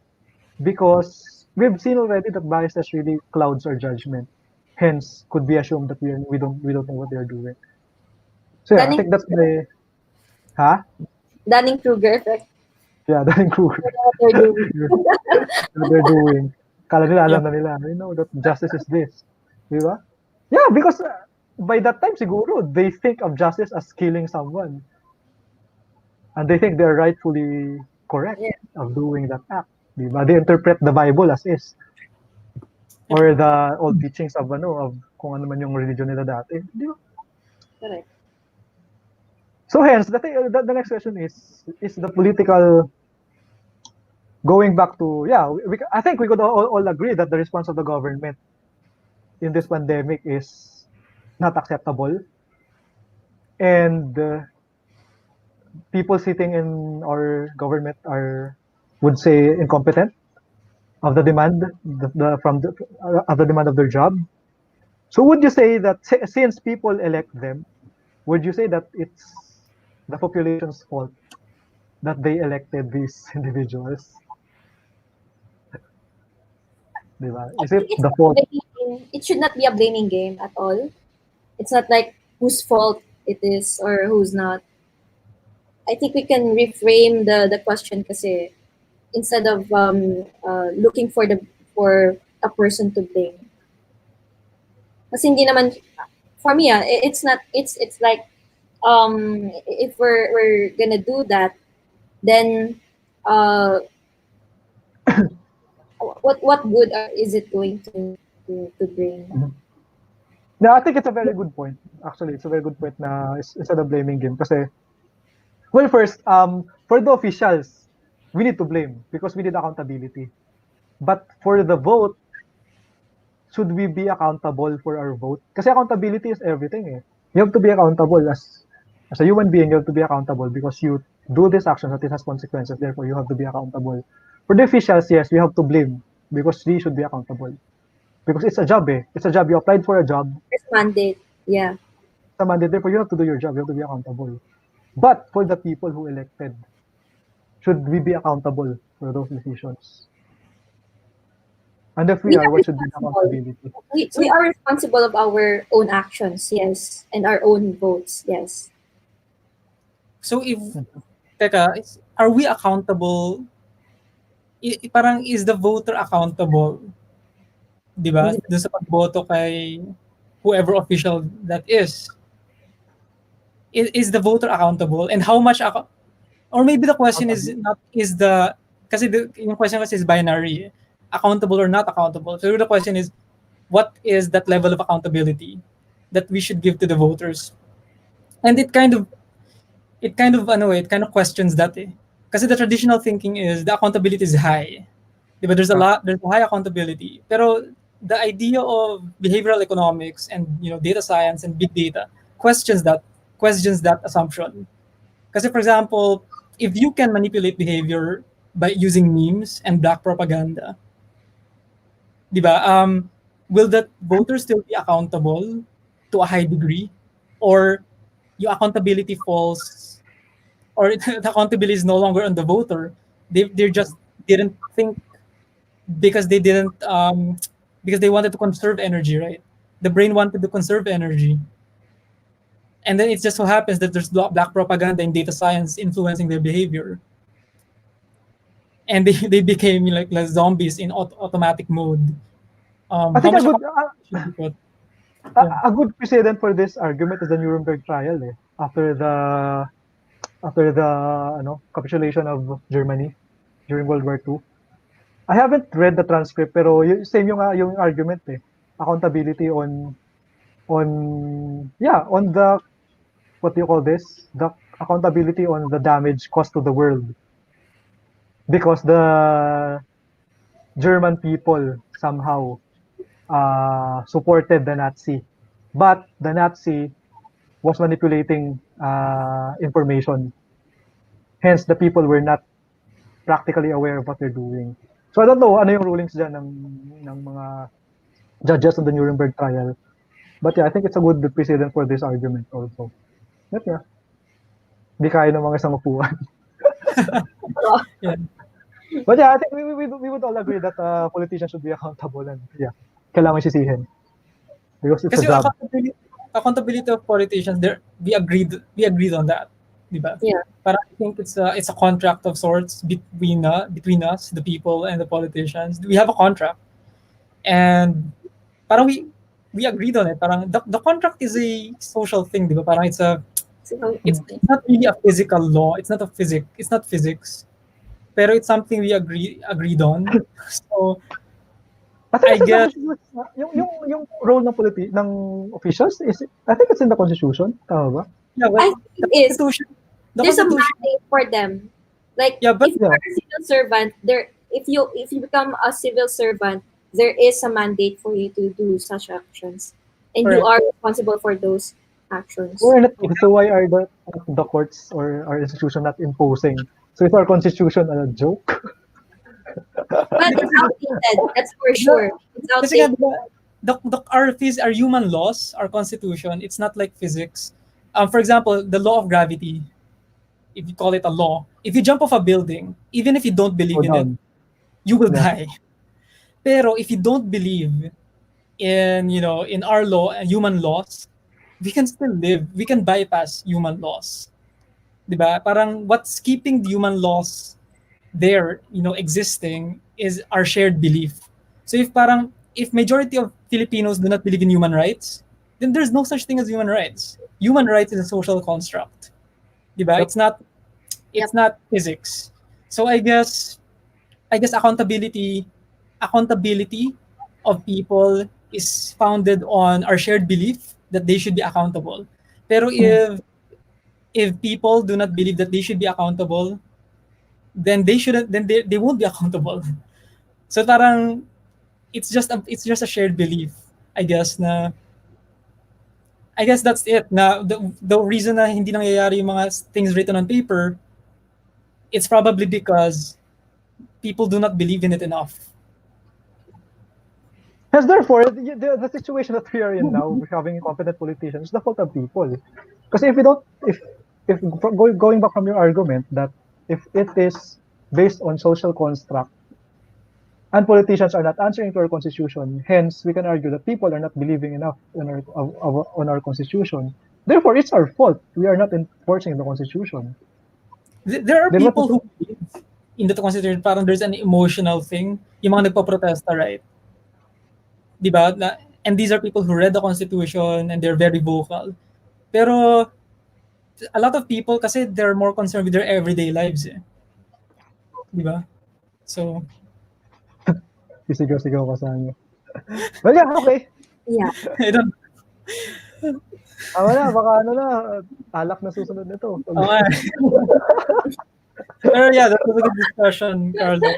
because we've seen already that biases really clouds our judgment. Hence, could be assumed that we don't know what they are doing. So yeah, I think that's the Dunning-Kruger effect. Yeah, Dunning-Kruger. What they're doing. What they're doing. Kala nila, alam na nila. I know that justice is this. Di ba? Yeah, because by that time, siguro, they think of justice as killing someone. And they think they're rightfully correct of doing that act. Di ba? They interpret the Bible as is. Or the old teachings of kung ano man yung religion nila dati. Di ba? Correct. So hence, the next question is the political, going back to, I think we could all agree that the response of the government in this pandemic is not acceptable. And people sitting in our government would say, incompetent of the demand of the demand of their job. So would you say that since people elect them, would you say that it's the population's fault that they elected these individuals. Diba? I Is think it the fault? it should not be a blaming game at all. It's not like whose fault it is or who's not. I think we can reframe the question kasi instead of looking for a person to blame. Kasi hindi naman for me it's not it's like if we're gonna do that then uh what good is it going to bring? Mhm. Yeah, I think it's a very good point. Actually, it's a very good point na instead of blaming game. Kasi, well, first, for the officials, we need to blame because we need accountability. But for the vote, should we be accountable for our vote? Kasi accountability is everything eh. You have to be accountable as a human being, you have to be accountable because you do this action that it has consequences, therefore you have to be accountable. For the officials, yes, we have to blame because we should be accountable. Because it's a job eh. It's a job. You applied for a job, First mandate, yeah. it's a mandate, therefore you have to do your job, you have to be accountable. But for the people who elected, should we be accountable for those decisions? And if we We are, are what should be the responsible. accountability? We are responsible of our own actions, yes, and our own votes, yes. So if, teka, are we accountable? Parang is the voter accountable? Di ba? Doon sa pagboto kay whoever official that is. Is the voter accountable? And how much, or maybe the question is Accountability. not, is the, kasi yung question kasi is binary, accountable or not accountable. So the question is, what is that level of accountability that we should give to the voters? And it kind of questions that eh. Kasi the traditional thinking is the accountability is high. Diba? There's a high accountability. Pero the idea of behavioral economics and data science and big data questions that assumption. Kasi for example, if you can manipulate behavior by using memes and black propaganda, diba? Will that voters still be accountable to a high degree, or your accountability falls, or the accountability is no longer on the voter? They just didn't think because they didn't because they wanted to conserve energy, right? The brain wanted to conserve energy, and then it just so happens that there's black propaganda and data science influencing their behavior, and they became like zombies in automatic mode. I How think much accountability should be put? Yeah. a good precedent for this argument is the Nuremberg trial eh. After the capitulation of Germany during World War II. I haven't read the transcript pero same yung argument eh. Accountability on the what do you call this? The accountability on the damage caused to the world because the German people somehow supported the Nazi. But the Nazi was manipulating information. Hence, the people were not practically aware of what they're doing. So I don't know ano yung rulings dyan ng mga judges on the Nuremberg trial. But yeah, I think it's a good precedent for this argument also. But yeah, di kaya ng mga isang upuan. Yeah. But yeah, I think we would all agree that politicians should be accountable and yeah, kailangan sisihin. Because it's a Kasi yung job. accountability of politicians, we agreed on that, di ba? Yeah. But I think it's a contract of sorts between us, the people, and the politicians. We have a contract, and parang we agreed on it. Parang the contract is a social thing, di ba? Parang it's not really a physical law. It's not physics. Pero it's something we agreed on. So I think I it's in the guess Constitution. Yung role ng officials is I think it's in the Constitution. Tama ba? yeah, I but think it is. the There's a Constitution. mandate for them. Like Yeah, but if you're a civil servant, if you become a civil servant, there is a mandate for you to do such actions, and you correct. are responsible for those actions. So why are the courts or our institution not imposing? So is our constitution a joke? But it's outdated. That's for sure. It's Kasi nga, outdated. our human laws, our constitution, it's not like physics. For example, the law of gravity. if you call it a law, if you jump off a building, even if you don't Go believe in it, down. you will Yeah. die. Pero if you don't believe in, in our law and human laws, we can still live. We can bypass human laws. 'Di ba? Parang what's keeping the human laws there, existing is our shared belief. So if majority of Filipinos do not believe in human rights, then there's no such thing as human rights. Human rights is a social construct. 'Di ba? Yep. It's not physics. So I guess accountability of people is founded on our shared belief that they should be accountable. Pero if people do not believe that they should be accountable, then they won't be accountable. So parang it's just a shared belief, I guess na I guess that's it. Na the reason na hindi nangyayari yung mga things written on paper, it's probably because people do not believe in it enough. Hence, therefore, the situation that we are in now, with having incompetent politicians, is the fault of people. Because if we don't, if going back from your argument that if it is based on social construct and politicians are not answering to our constitution, hence we can argue that people are not believing enough on our constitution. Therefore, it's our fault. We are not enforcing the constitution. There are Then what? people who believe in the Constitution, parang there's an emotional thing. Yung mga nagpo-protesta, right? Di ba? And these are people who read the Constitution and they're very vocal. Pero a lot of people kasi they're more concerned with their everyday lives. Di ba? So, Sisigaw-sigaw ka sa inyo. Well, yeah, okay. Yeah. I don't Wala, baka ano na, alak na susunod nito. know. Pero yeah, that was a good discussion, Carlo.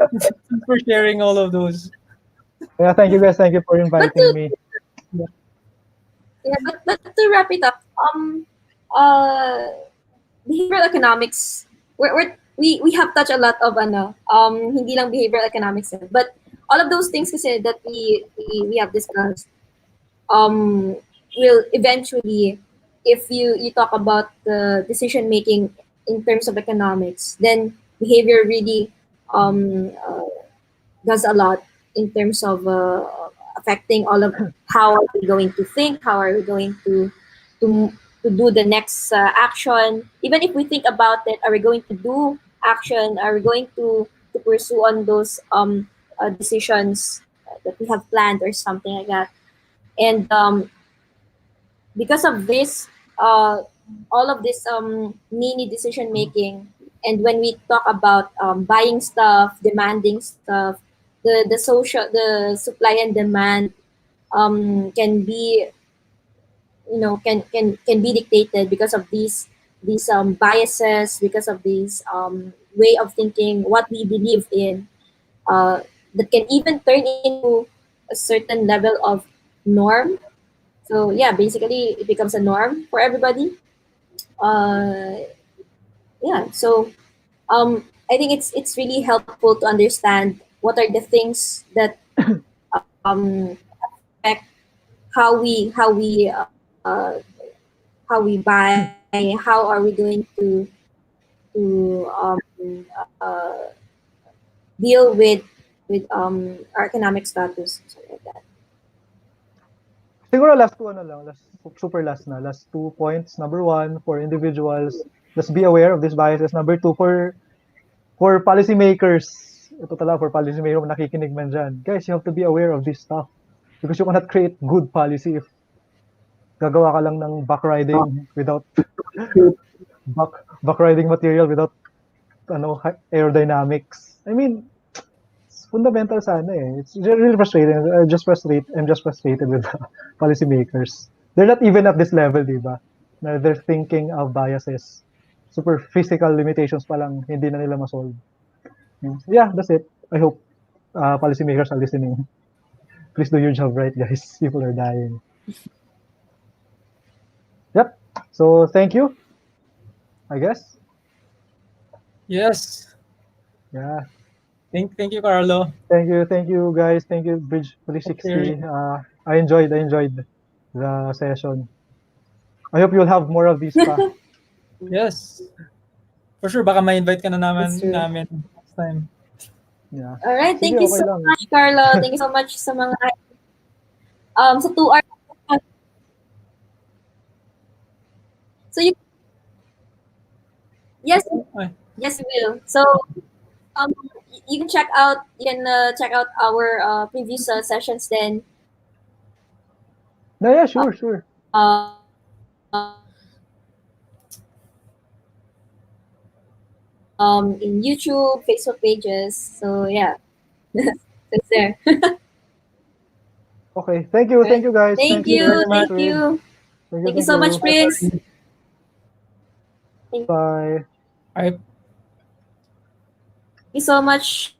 Thanks for sharing all of those. Yeah, thank you guys. Thank you for inviting me. Yeah, but to wrap it up, uh, behavioral economics, we have touched a lot of hindi lang behavioral economics, but all of those things kasi that we have discussed, will eventually, if you talk about the decision making in terms of economics, then behavior really does a lot in terms of affecting all of how are we going to think, how are we going to to do the next action. Even if we think about it, are we going to do action? Are we going to pursue on those decisions that we have planned or something like that? And because of this, all of this mini decision making, and when we talk about buying stuff, demanding stuff, the supply and demand can be can be dictated because of these biases, because of these way of thinking, what we believe in, that can even turn into a certain level of norm. So yeah, basically it becomes a norm for everybody. Uh, yeah, so I think it's really helpful to understand what are the things that affect how we buy, how are we going to uh, deal with our economic status, something like that. Siguro last two ano lang, super last na. Last 2 points. Number one, for individuals, just be aware of these biases. Number two, for policymakers, ito talaga for policymakers, nakikinig man dyan. Guys, you have to be aware of this stuff. Because you cannot create good policy if gagawa ka lang ng backriding without backriding material without aerodynamics. I mean, it's fundamental sana eh. It's really frustrating. I'm just frustrated with the policymakers. They're not even at this level, di ba? Na they're thinking of biases. Super physical limitations pa lang, hindi na nila masolve. Yeah, that's it. I hope policymakers are listening. Please do your job right, guys. People are dying. Yep. So thank you, I guess. Yes. Yeah. Thank you, Carlo. Thank you guys. Thank you, Bridge 360. I enjoyed the session. I hope you'll have more of these pa. Yes. For sure, baka ma-invite ka na That's true. namin next time. Yeah. All right, Sige, thank you okay so lang. much, Carlo. Thank you so much sa mga sa 2 hours. So you yes, Ay, yes, we will. So um, you can check out our previous sessions then No, yeah, sure, sure. in YouTube, Facebook pages. So yeah, it's there. Okay. Thank Right. you guys. Thank Thanks, thank you you. Chris. very Thanks, much. Thank Rid. you. Thank you Thank so much, you. Bye, Prince. buddy. Thank Bye. Alright. you so much.